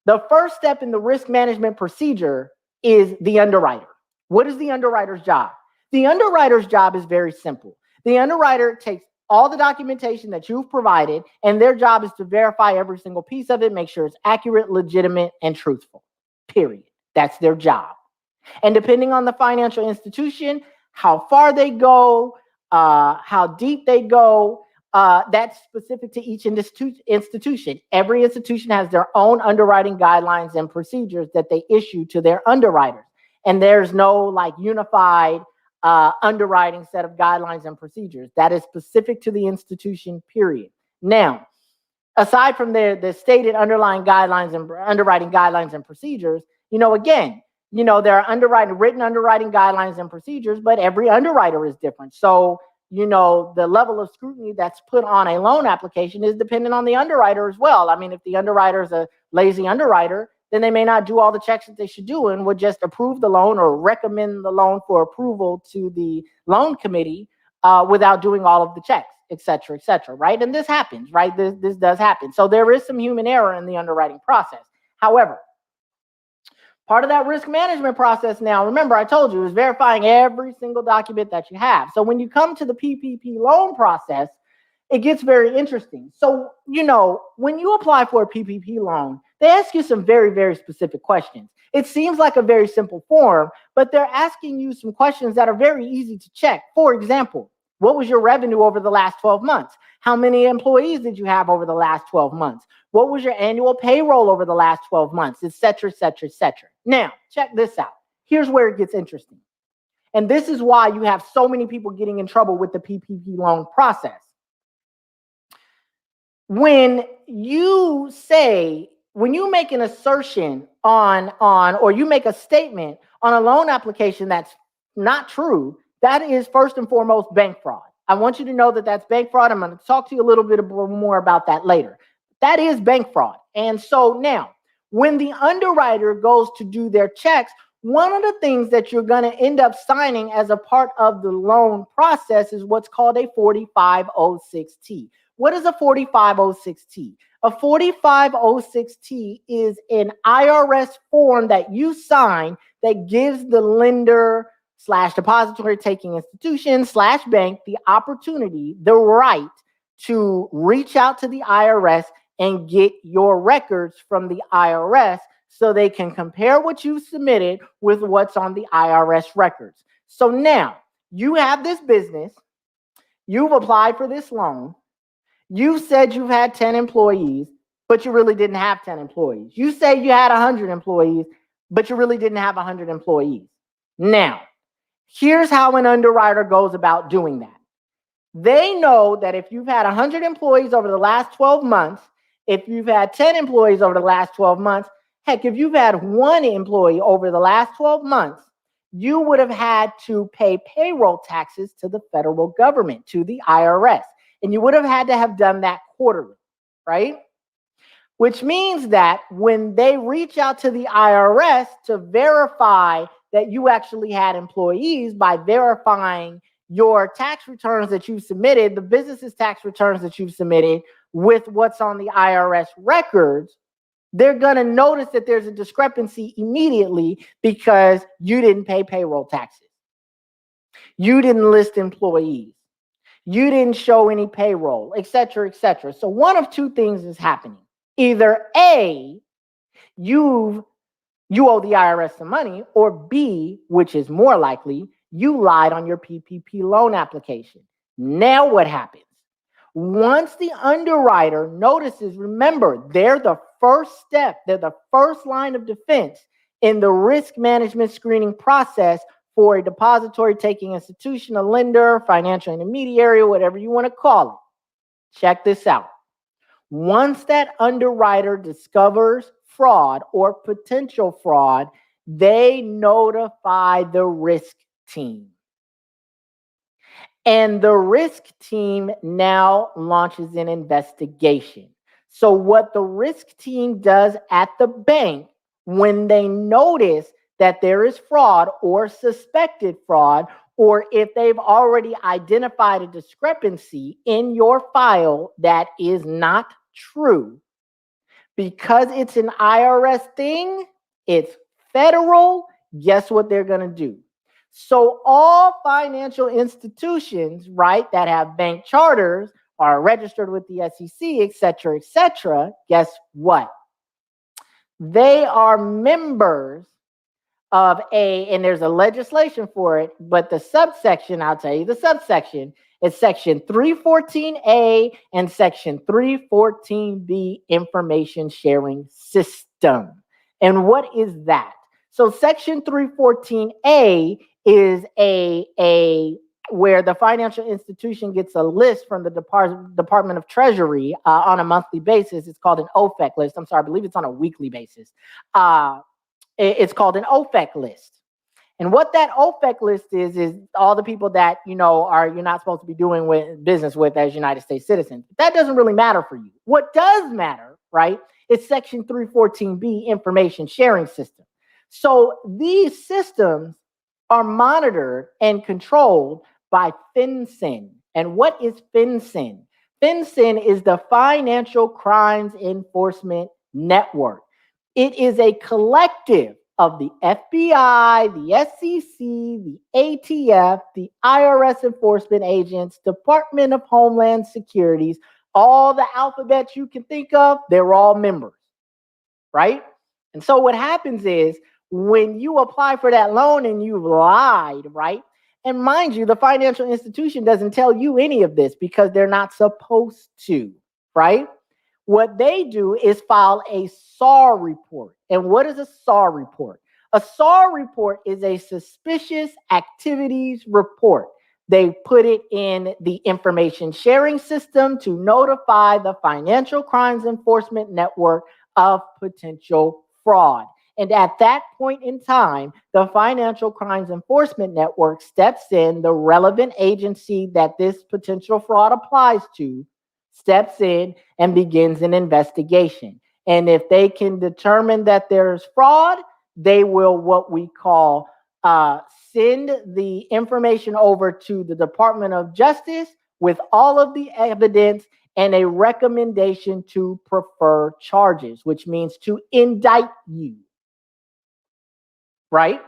Speaker 1: The first step in the risk management procedure is the underwriter. What is the underwriter's job? The underwriter's job is very simple. The underwriter takes all the documentation that you've provided, and their job is to verify every single piece of it, make sure it's accurate, legitimate, and truthful. Period. That's their job. And depending on the financial institution, how far they go, how deep they go, that's specific to each institution. Every institution has their own underwriting guidelines and procedures that they issue to their underwriters. And there's no unified underwriting set of guidelines and procedures. That is specific to the institution, period. Now, aside from the stated underlying guidelines and underwriting guidelines and procedures, again, there are written underwriting guidelines and procedures, but every underwriter is different. So, the level of scrutiny that's put on a loan application is dependent on the underwriter as well. I mean, if the underwriter is a lazy underwriter, then they may not do all the checks that they should do and would just approve the loan or recommend the loan for approval to the loan committee without doing all of the checks, et cetera, right? And this happens, right? This does happen. So there is some human error in the underwriting process. However, part of that risk management process now, remember I told you, is verifying every single document that you have. So when you come to the PPP loan process, it gets very interesting. So, when you apply for a PPP loan, they ask you some very, very specific questions. It seems like a very simple form, but they're asking you some questions that are very easy to check. For example, what was your revenue over the last 12 months? How many employees did you have over the last 12 months? What was your annual payroll over the last 12 months, et cetera, et cetera, et cetera. Now, check this out. Here's where it gets interesting. And this is why you have so many people getting in trouble with the PPP loan process. When you make an assertion or you make a statement on a loan application that's not true, that is first and foremost bank fraud. I want you to know that that's bank fraud. I'm going to talk to you a little bit more about that later. That is bank fraud. And so now, when the underwriter goes to do their checks, one of the things that you're going to end up signing as a part of the loan process is what's called a 4506T. What is a 4506T? A 4506T is an IRS form that you sign that gives the lender / depository taking institution / bank the opportunity, the right to reach out to the IRS and get your records from the IRS so they can compare what you submitted with what's on the IRS records. So now you have this business, you've applied for this loan, you said you've had 10 employees, but you really didn't have 10 employees. You say you had 100 employees, but you really didn't have 100 employees. Now, here's how an underwriter goes about doing that. They know that if you've had 100 employees over the last 12 months, if you've had 10 employees over the last 12 months, heck, if you've had one employee over the last 12 months, you would have had to pay payroll taxes to the federal government, to the IRS. And you would have had to have done that quarterly, right? Which means that when they reach out to the IRS to verify that you actually had employees by verifying your tax returns that you've submitted, the business's tax returns that you've submitted with what's on the IRS records, they're going to notice that there's a discrepancy immediately because you didn't pay payroll taxes. You didn't list employees. You didn't show any payroll, et cetera, et cetera. So one of two things is happening. Either A, you owe the IRS some money, or B, which is more likely, you lied on your PPP loan application. Now what happens? Once the underwriter notices, remember, they're the first step, they're the first line of defense in the risk management screening process for a depository taking institution, a lender, financial intermediary, whatever you want to call it. Check this out. Once that underwriter discovers fraud or potential fraud, they notify the risk team. And the risk team now launches an investigation. So what the risk team does at the bank when they notice that there is fraud or suspected fraud, or if they've already identified a discrepancy in your file that is not true, because it's an IRS thing, it's federal, guess what they're going to do? So all financial institutions, right, that have bank charters, are registered with the SEC, et cetera, guess what? They are members of and there's a legislation for it, but the subsection, I'll tell you the subsection, is section 314A and section 314B information sharing system. And what is that? So section 314A is a where the financial institution gets a list from the Department of Treasury on a monthly basis. It's called an OFAC list. I'm sorry, I believe it's on a weekly basis. It's called an OFAC list. And what that OFAC list is all the people that, you're not supposed to be doing business with as United States citizens. That doesn't really matter for you. What does matter, right, is section 314B information sharing system. So these systems are monitored and controlled by FINCEN. And what is FINCEN? FINCEN is the Financial Crimes Enforcement Network. It is a collective of the FBI, the SEC, the ATF, the IRS enforcement agents, Department of Homeland Securities, all the alphabets you can think of, they're all members, right? And so what happens is when you apply for that loan and you've lied, right? And mind you, the financial institution doesn't tell you any of this because they're not supposed to, right? What they do is file a SAR report. And what is a SAR report? A SAR report is a suspicious activities report. They put it in the information sharing system to notify the Financial Crimes Enforcement Network of potential fraud. And at that point in time, the Financial Crimes Enforcement Network steps in, the relevant agency that this potential fraud applies to, steps in and begins an investigation. And if they can determine that there's fraud, they will what we call send the information over to the Department of Justice with all of the evidence and a recommendation to prefer charges, which means to indict you. Right?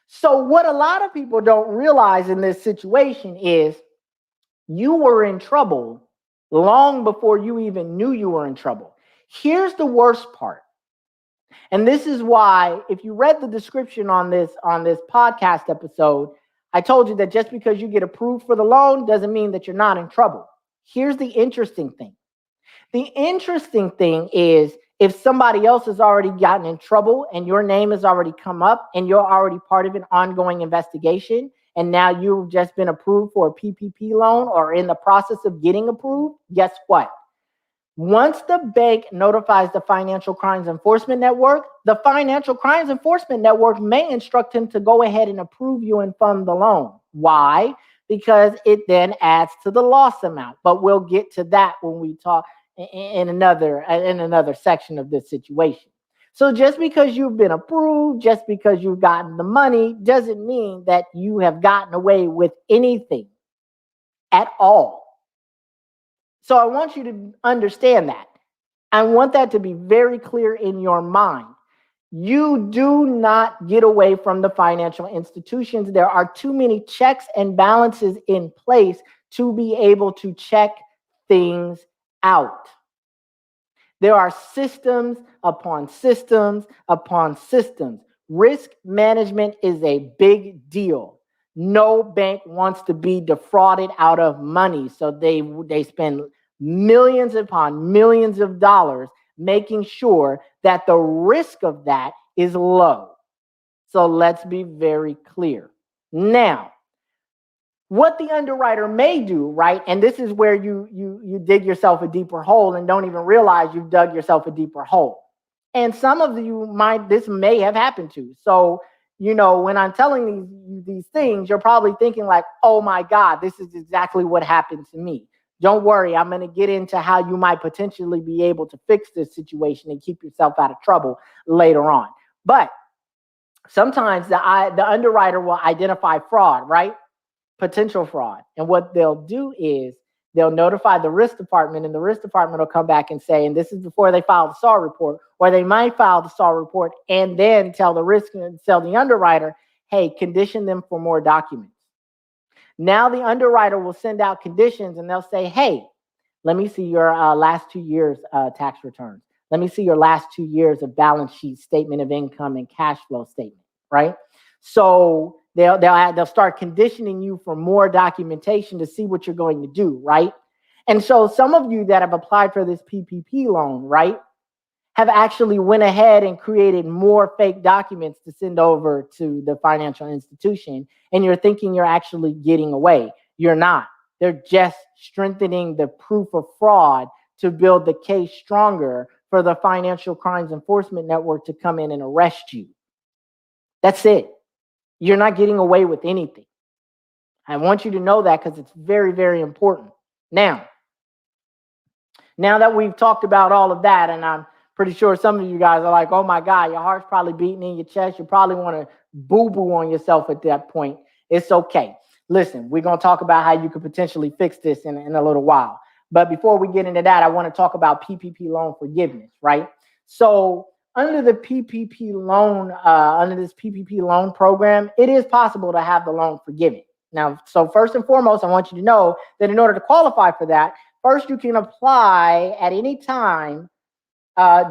Speaker 1: So what a lot of people don't realize in this situation is you were in trouble long before you even knew you were in trouble. Here's the worst part. And this is why, if you read the description on this podcast episode, I told you that just because you get approved for the loan doesn't mean that you're not in trouble. Here's the interesting thing. The interesting thing is if somebody else has already gotten in trouble and your name has already come up and you're already part of an ongoing investigation, and now you've just been approved for a PPP loan or in the process of getting approved, guess what? Once the bank notifies the Financial Crimes Enforcement Network, the Financial Crimes Enforcement Network may instruct him to go ahead and approve you and fund the loan. Why? Because it then adds to the loss amount. But we'll get to that when we talk in another section of this situation. So just because you've been approved, just because you've gotten the money, doesn't mean that you have gotten away with anything at all. So I want you to understand that. I want that to be very clear in your mind. You do not get away from the financial institutions. There are too many checks and balances in place to be able to check things out. There are systems upon systems upon systems. Risk management is a big deal. No bank wants to be defrauded out of money, so they spend millions upon millions of dollars making sure that the risk of that is low. So let's be very clear. Now, what the underwriter may do, right? And this is where you dig yourself a deeper hole and don't even realize you've dug yourself a deeper hole. And some of you this may have happened to. So, when I'm telling these things, you're probably thinking like, oh my God, this is exactly what happened to me. Don't worry, I'm going to get into how you might potentially be able to fix this situation and keep yourself out of trouble later on. But sometimes the underwriter will identify fraud, right? Potential fraud. And what they'll do is they'll notify the risk department, and the risk department will come back and say, and this is before they file the SAR report, or they might file the SAR report and then tell the underwriter, hey, condition them for more documents. Now the underwriter will send out conditions and they'll say, hey, let me see your last 2 years tax returns. Let me see your last 2 years of balance sheet, statement of income, and cash flow statement, right? So they'll start conditioning you for more documentation to see what you're going to do, right? And so some of you that have applied for this PPP loan, right, have actually went ahead and created more fake documents to send over to the financial institution, and you're thinking you're actually getting away. You're not. They're just strengthening the proof of fraud to build the case stronger for the Financial Crimes Enforcement Network to come in and arrest you. That's it. You're not getting away with anything. I want you to know that because it's very, very important. Now that we've talked about all of that, and I'm pretty sure some of you guys are like, oh my God, your heart's probably beating in your chest. You probably want to boo-boo on yourself at that point. It's okay. Listen, we're going to talk about how you could potentially fix this in a little while. But before we get into that, I want to talk about PPP loan forgiveness, right? So under the PPP loan, under this PPP loan program, it is possible to have the loan forgiven. Now, so first and foremost, I want you to know that in order to qualify for that, first you can apply at any time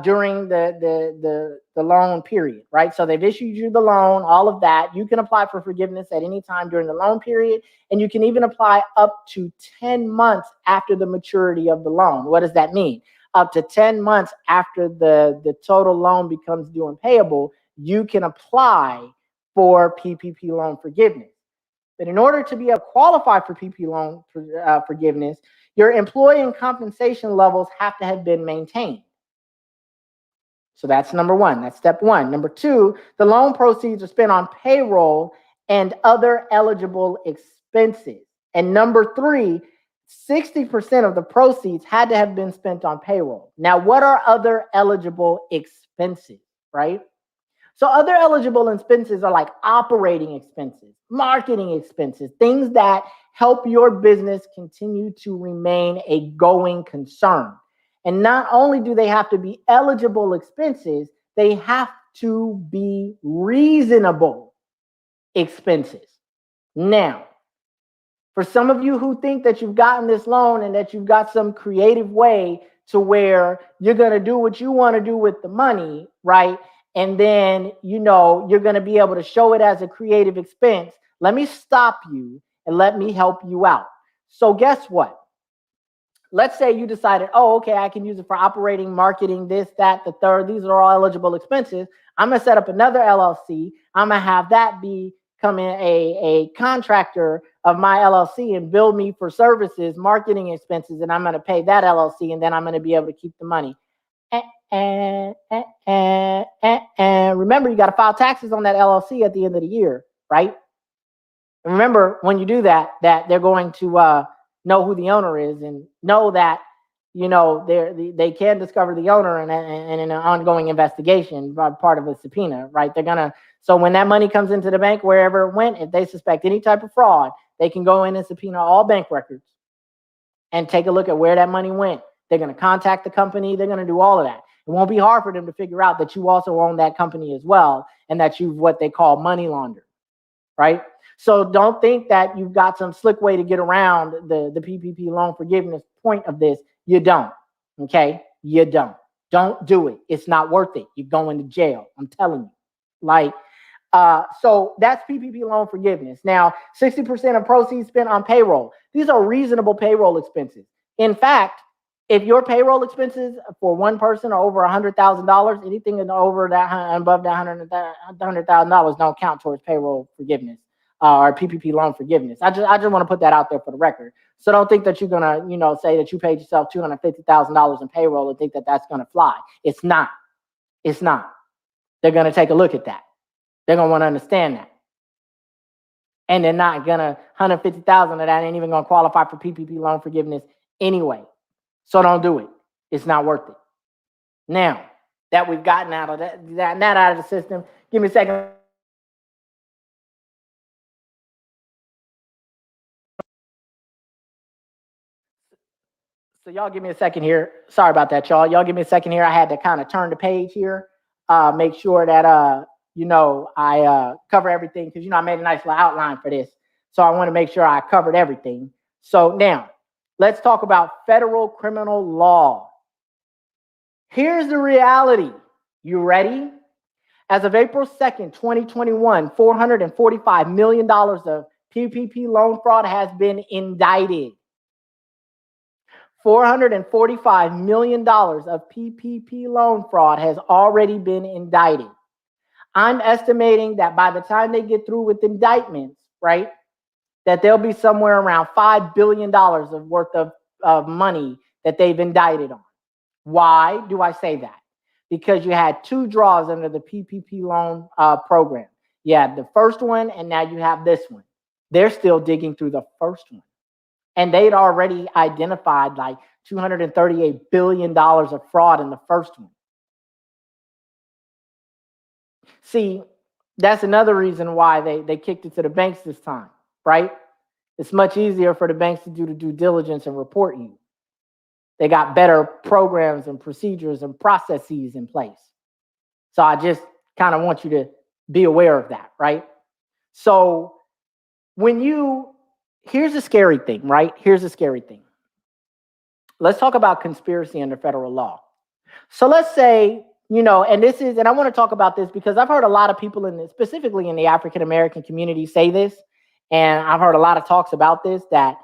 Speaker 1: during the loan period, right? So they've issued you the loan, all of that. You can apply for forgiveness at any time during the loan period, and you can even apply up to 10 months after the maturity of the loan. What does that mean? Up to 10 months after the total loan becomes due and payable, you can apply for PPP loan forgiveness. But in order to be able to qualify for PPP loan forgiveness, your employee and compensation levels have to have been maintained. So that's number one. That's step one. Number two, the loan proceeds are spent on payroll and other eligible expenses. And number three, 60% of the proceeds had to have been spent on payroll. Now, what are other eligible expenses, right? So other eligible expenses are like operating expenses, marketing expenses, things that help your business continue to remain a going concern. And not only do they have to be eligible expenses, they have to be reasonable expenses. Now, for some of you who think that you've gotten this loan and that you've got some creative way to where you're going to do what you want to do with the money, right? And then, you're going to be able to show it as a creative expense. Let me stop you and let me help you out. So guess what? Let's say you decided, oh, okay, I can use it for operating, marketing, this, that, the third. These are all eligible expenses. I'm going to set up another LLC. I'm going to have that become a contractor of my LLC and bill me for services, marketing expenses, and I'm going to pay that LLC, and then I'm going to be able to keep the money. Remember, you got to file taxes on that LLC at the end of the year, right? And remember, when you do that they're going to know who the owner is and know that, they can discover the owner and in an ongoing investigation, part of a subpoena, right? So when that money comes into the bank, wherever it went, if they suspect any type of fraud, they can go in and subpoena all bank records and take a look at where that money went. They're going to contact the company. They're going to do all of that. It won't be hard for them to figure out that you also own that company as well and that you've what they call money laundered, right? So don't think that you've got some slick way to get around the PPP loan forgiveness point of this. You don't, okay? You don't. Don't do it. It's not worth it. You're going to jail. I'm telling you. So that's PPP loan forgiveness. Now, 60% of proceeds spent on payroll. These are reasonable payroll expenses. In fact, if your payroll expenses for one person are over $100,000, anything above that $100,000 don't count towards payroll forgiveness. or PPP Loan Forgiveness. I just want to put that out there for the record. So don't think that you're gonna, say that you paid yourself $250,000 in payroll and think that that's gonna fly. It's not. It's not. They're gonna take a look at that. They're gonna want to understand that. And they're not gonna, 150,000 of that ain't even gonna qualify for PPP Loan Forgiveness anyway. So don't do it. It's not worth it. Now that we've gotten out of that out of the system, give me a second. So y'all give me a second here. Sorry about that, y'all. Y'all give me a second here. I had to kind of turn the page here, make sure that I cover everything, because I made a nice little outline for this. So I want to make sure I covered everything. So now let's talk about federal criminal law. Here's the reality. You ready? As of April 2nd, 2021, $445 million of PPP loan fraud has been indicted. $445 million of PPP loan fraud has already been indicted. I'm estimating that by the time they get through with indictments, right, that there'll be somewhere around $5 billion of worth of money that they've indicted on. Why do I say that? Because you had two draws under the PPP loan program. You had the first one, and now you have this one. They're still digging through the first one. And they'd already identified like $238 billion of fraud in the first one. See, that's another reason why they kicked it to the banks this time, right? It's much easier for the banks to do the due diligence and report you. They got better programs and procedures and processes in place. So I just kind of want you to be aware of that, right? So here's the scary thing, right? Here's the scary thing. Let's talk about conspiracy under federal law. So let's say, and I want to talk about this because I've heard a lot of people specifically in the African-American community say this, and I've heard a lot of talks about this, that,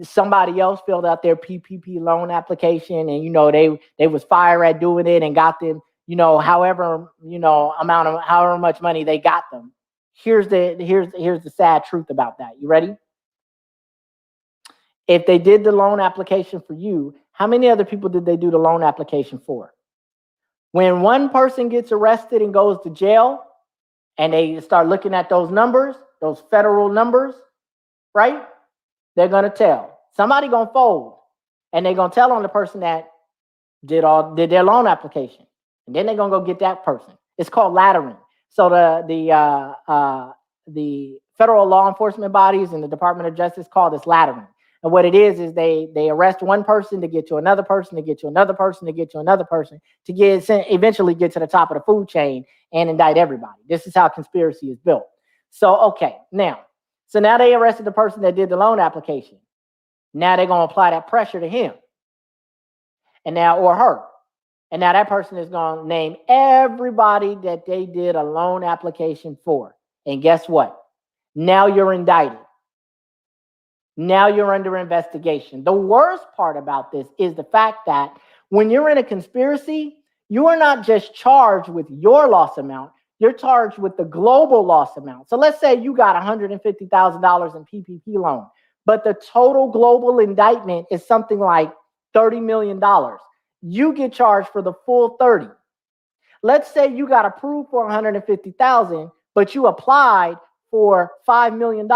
Speaker 1: somebody else filled out their PPP loan application and, they was fire at doing it and got them, however much money they got them. Here's the sad truth about that. You ready? If they did the loan application for you, how many other people did they do the loan application for? When one person gets arrested and goes to jail and they start looking at those numbers, those federal numbers, right? They're going to tell. Somebody going to fold, and they're going to tell on the person that did their loan application. And then they're going to go get that person. It's called laddering. So the federal law enforcement bodies and the Department of Justice call this laddering. And what it is they arrest one person to get to another person, to get to another person, to get to another person, to eventually get to the top of the food chain and indict everybody. This is how conspiracy is built. So, okay, so now they arrested the person that did the loan application. Now they're going to apply that pressure to him or her. And now that person is going to name everybody that they did a loan application for. And guess what? Now you're indicted. Now you're under investigation. The worst part about this is the fact that when you're in a conspiracy, you are not just charged with your loss amount, you're charged with the global loss amount. So let's say you got $150,000 in PPP loan, but the total global indictment is something like $30 million. You get charged for the full 30. Let's say you got approved for $150,000, but you applied for $5 million.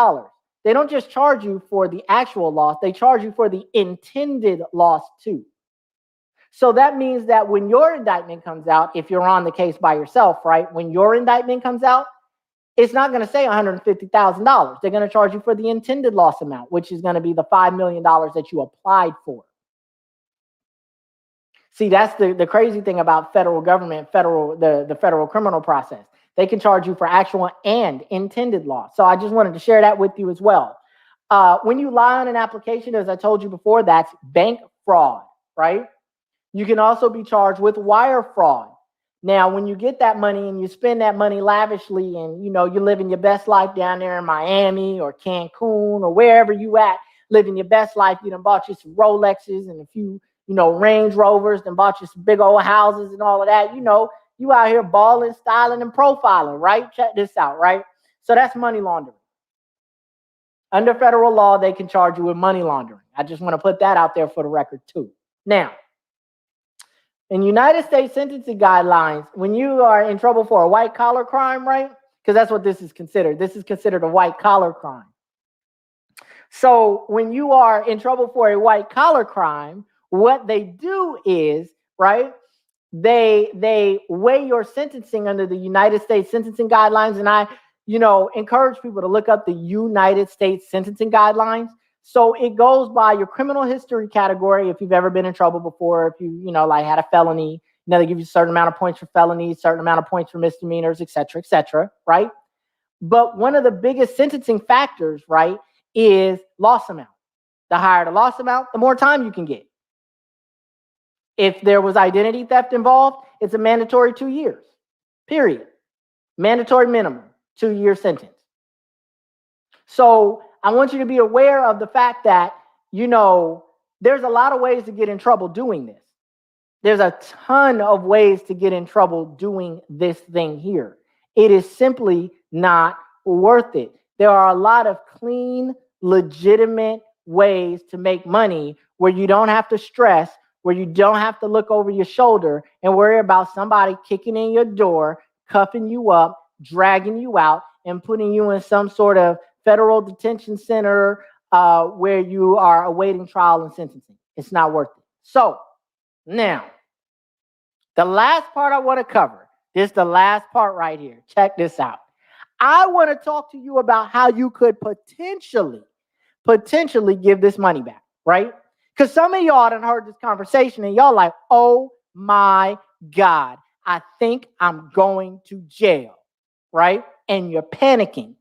Speaker 1: They don't just charge you for the actual loss, they charge you for the intended loss too. So that means that when your indictment comes out, if you're on the case by yourself, right? When your indictment comes out, it's not going to say $150,000. They're going to charge you for the intended loss amount, which is going to be the $5 million that you applied for. See, that's the crazy thing about federal government, the federal criminal process. They can charge you for actual and intended loss. So I just wanted to share that with you as well. When you lie on an application, as I told you before, that's bank fraud, right? You can also be charged with wire fraud. Now, when you get that money and you spend that money lavishly and, you're living your best life down there in Miami or Cancun or wherever you at, living your best life, you done bought you some Rolexes and a few, Range Rovers, then bought you some big old houses and all of that, you out here balling, styling, and profiling, right? Check this out, right? So that's money laundering. Under federal law, they can charge you with money laundering. I just want to put that out there for the record too. Now, in United States sentencing guidelines, when you are in trouble for a white collar crime, right? Because that's what this is considered. This is considered a white collar crime. So when you are in trouble for a white collar crime, what they do is, right, they weigh your sentencing under the United States sentencing guidelines. And I, encourage people to look up the United States sentencing guidelines. So it goes by your criminal history category. If you've ever been in trouble before, if you, like had a felony, they give you a certain amount of points for felonies, certain amount of points for misdemeanors, et cetera, right? But one of the biggest sentencing factors, right, is loss amount. The higher the loss amount, the more time you can get. If there was identity theft involved, it's a mandatory 2 years, period. Mandatory minimum, 2-year sentence. So I want you to be aware of the fact that, there's a lot of ways to get in trouble doing this. There's a ton of ways to get in trouble doing this thing here. It is simply not worth it. There are a lot of clean, legitimate ways to make money where you don't have to stress, where you don't have to look over your shoulder and worry about somebody kicking in your door, cuffing you up, dragging you out, and putting you in some sort of federal detention center where you are awaiting trial and sentencing. It's not worth it. So now, the last part I want to cover, this is the last part right here. Check this out. I want to talk to you about how you could potentially give this money back, right? Because some of y'all done heard this conversation and y'all like, oh my God, I think I'm going to jail, right? And you're panicking.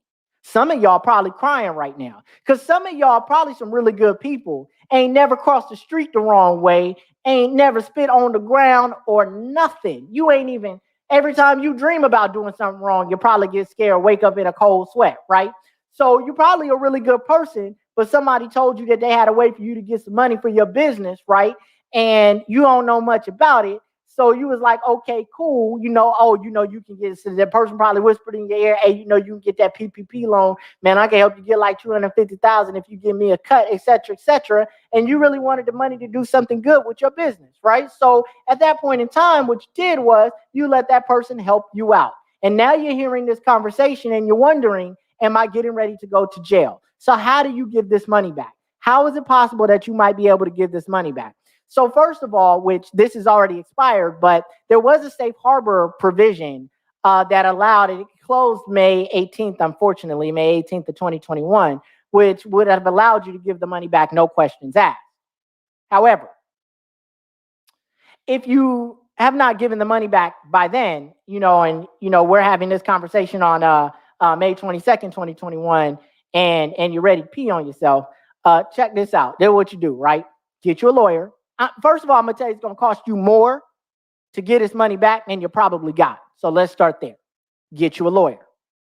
Speaker 1: Some of y'all probably crying right now because some of y'all probably some really good people, ain't never crossed the street the wrong way, ain't never spit on the ground or nothing. You ain't even, every time you dream about doing something wrong, you probably get scared, wake up in a cold sweat, right? So you're probably a really good person, but somebody told you that they had a way for you to get some money for your business, right? And you don't know much about it. So you was like, okay, cool. You can get, so that person probably whispered in your ear, hey, you can get that PPP loan. Man, I can help you get like $250,000 if you give me a cut, et cetera. And you really wanted the money to do something good with your business, right? So at that point in time, what you did was you let that person help you out. And now you're hearing this conversation and you're wondering, am I getting ready to go to jail? So how do you give this money back? How is it possible that you might be able to give this money back? So first of all, which this is already expired, but there was a safe harbor provision that allowed it. It closed May 18th, unfortunately, May 18th of 2021, which would have allowed you to give the money back, no questions asked. However, if you have not given the money back by then, we're having this conversation on May 22nd, 2021, and you're ready to pee on yourself, check this out. This is what you do, right? Get you a lawyer. First of all, I'm going to tell you it's going to cost you more to get his money back than you probably got. So let's start there. Get you a lawyer.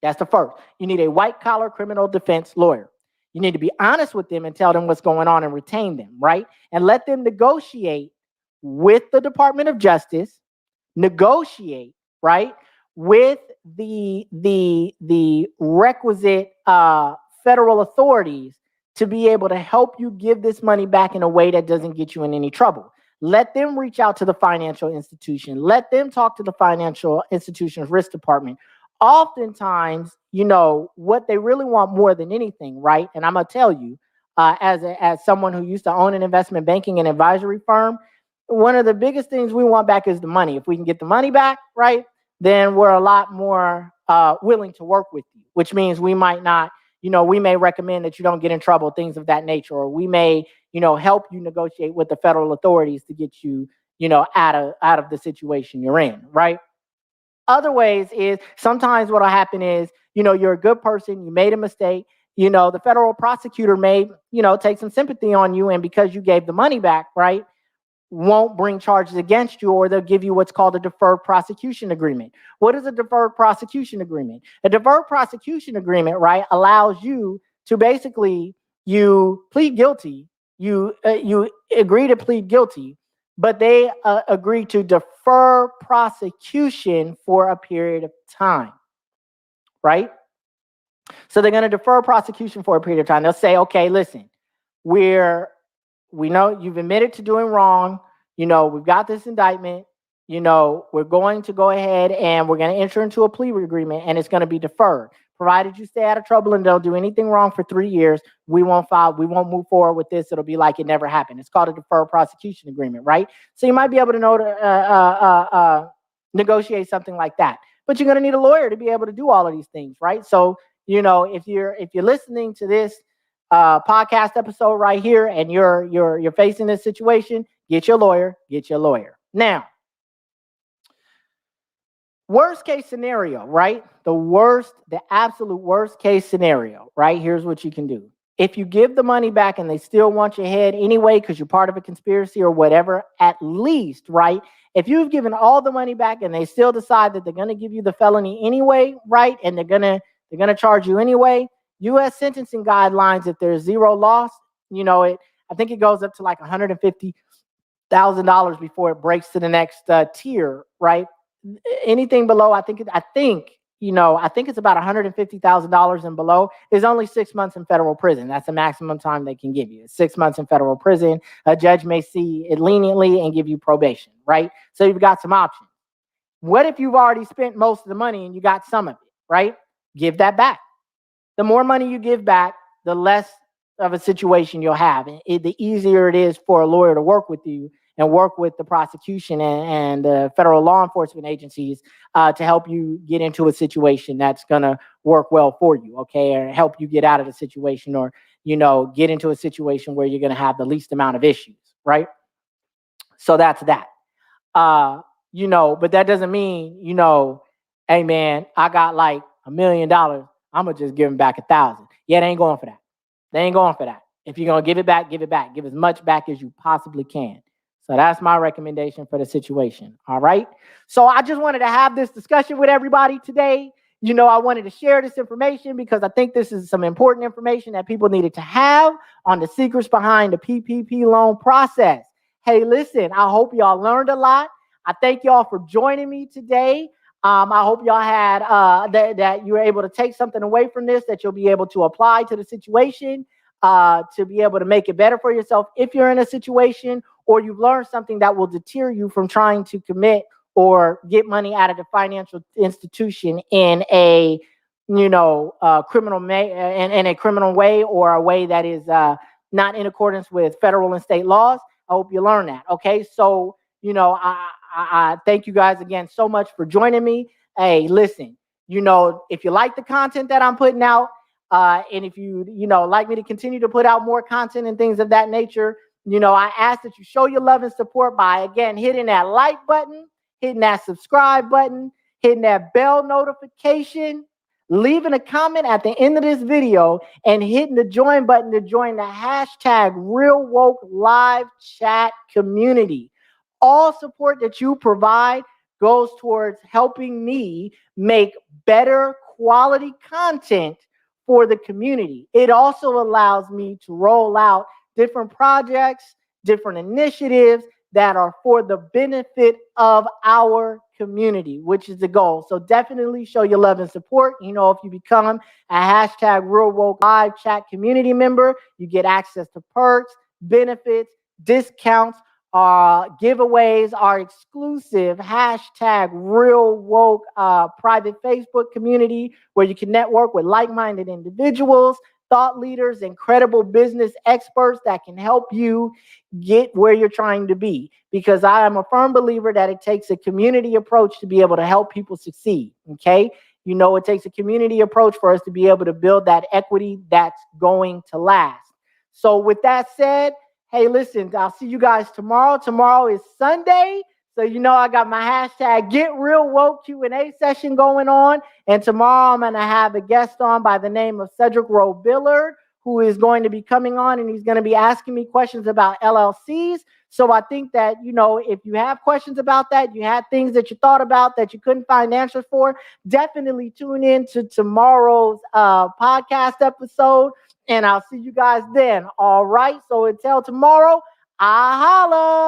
Speaker 1: That's the first. You need a white-collar criminal defense lawyer. You need to be honest with them and tell them what's going on and retain them, right? And let them negotiate with the Department of Justice, negotiate, right, with the requisite federal authorities to be able to help you give this money back in a way that doesn't get you in any trouble. Let them reach out to the financial institution. Let them talk to the financial institution's risk department. Oftentimes, what they really want more than anything, right? And I'm going to tell you, as someone who used to own an investment banking and advisory firm, one of the biggest things we want back is the money. If we can get the money back, right, then we're a lot more willing to work with you, which means we might not, we may recommend that you don't get in trouble, things of that nature, or we may, help you negotiate with the federal authorities to get you, out of the situation you're in, right? Other ways is sometimes what'll happen is, you're a good person, you made a mistake, the federal prosecutor may, take some sympathy on you, and because you gave the money back, right, won't bring charges against you, or they'll give you what's called a deferred prosecution agreement. What is a deferred prosecution agreement? A deferred prosecution agreement, right, allows you to basically, you plead guilty, you agree to plead guilty, but they agree to defer prosecution for a period of time, right? So they're going to defer prosecution for a period of time. They'll say, okay, listen, we know you've admitted to doing wrong. We've got this indictment. We're going to go ahead and we're going to enter into a plea agreement, and it's going to be deferred. Provided you stay out of trouble and don't do anything wrong for 3 years, we won't move forward with this. It'll be like it never happened. It's called a deferred prosecution agreement, right? So you might be able to negotiate something like that. But you're going to need a lawyer to be able to do all of these things, right? So, if you're listening to this podcast episode right here and you're facing this situation, get your lawyer. Now, worst case scenario, right? The absolute worst case scenario, right? Here's what you can do. If you give the money back and they still want your head anyway because you're part of a conspiracy or whatever, at least, right? If you've given all the money back and they still decide that they're going to give you the felony anyway, right? And they're going to charge you anyway, U.S. sentencing guidelines, if there's zero loss, I think it goes up to like $150,000 before it breaks to the next tier, right? Anything below, I think it's about $150,000 and below is only 6 months in federal prison. That's the maximum time they can give you. It's 6 months in federal prison. A judge may see it leniently and give you probation, right? So you've got some options. What if you've already spent most of the money and you got some of it, right? Give that back. The more money you give back, the less of a situation you'll have. The easier it is for a lawyer to work with you and work with the prosecution and the federal law enforcement agencies to help you get into a situation that's going to work well for you, okay, or help you get out of the situation, or, get into a situation where you're going to have the least amount of issues, right? So that's that. But that doesn't mean, hey, man, I got like $1 million. I'm going to just give them back 1,000. Yeah, they ain't going for that. If you're going to give it back, give it back. Give as much back as you possibly can. So that's my recommendation for the situation. All right. So I just wanted to have this discussion with everybody today. I wanted to share this information because I think this is some important information that people needed to have on the secrets behind the PPP loan process. Hey, listen, I hope y'all learned a lot. I thank y'all for joining me today. I hope y'all had that you were able to take something away from this that you'll be able to apply to the situation to be able to make it better for yourself if you're in a situation, or you've learned something that will deter you from trying to commit or get money out of the financial institution in a criminal way, or a way that is not in accordance with federal and state laws. I hope you learn that. Okay, so I thank you guys again so much for joining me. Hey, listen, if you like the content that I'm putting out, and if you like me to continue to put out more content and things of that nature, I ask that you show your love and support by, again, hitting that like button, hitting that subscribe button, hitting that bell notification, leaving a comment at the end of this video, and hitting the join button to join the hashtag Real Woke Live Chat community. All support that you provide goes towards helping me make better quality content for the community. It also allows me to roll out different projects, different initiatives that are for the benefit of our community, which is the goal. So definitely show your love and support. If you become a hashtag Real Woke Live Chat community member, you get access to perks, benefits, discounts, giveaways, our exclusive hashtag Real Woke private Facebook community where you can network with like-minded individuals, thought leaders, and credible business experts that can help you get where you're trying to be. Because I am a firm believer that it takes a community approach to be able to help people succeed. Okay. It takes a community approach for us to be able to build that equity that's going to last. So with that said, hey, listen, I'll see you guys tomorrow. Tomorrow is Sunday. So, I got my hashtag Get Real Woke Q&A session going on. And tomorrow I'm going to have a guest on by the name of Cedric Rowe Billard, who is going to be coming on, and he's going to be asking me questions about LLCs. So I think that, if you have questions about that, you had things that you thought about that you couldn't find answers for, definitely tune in to tomorrow's podcast episode, and I'll see you guys then. All right. So until tomorrow, I holla.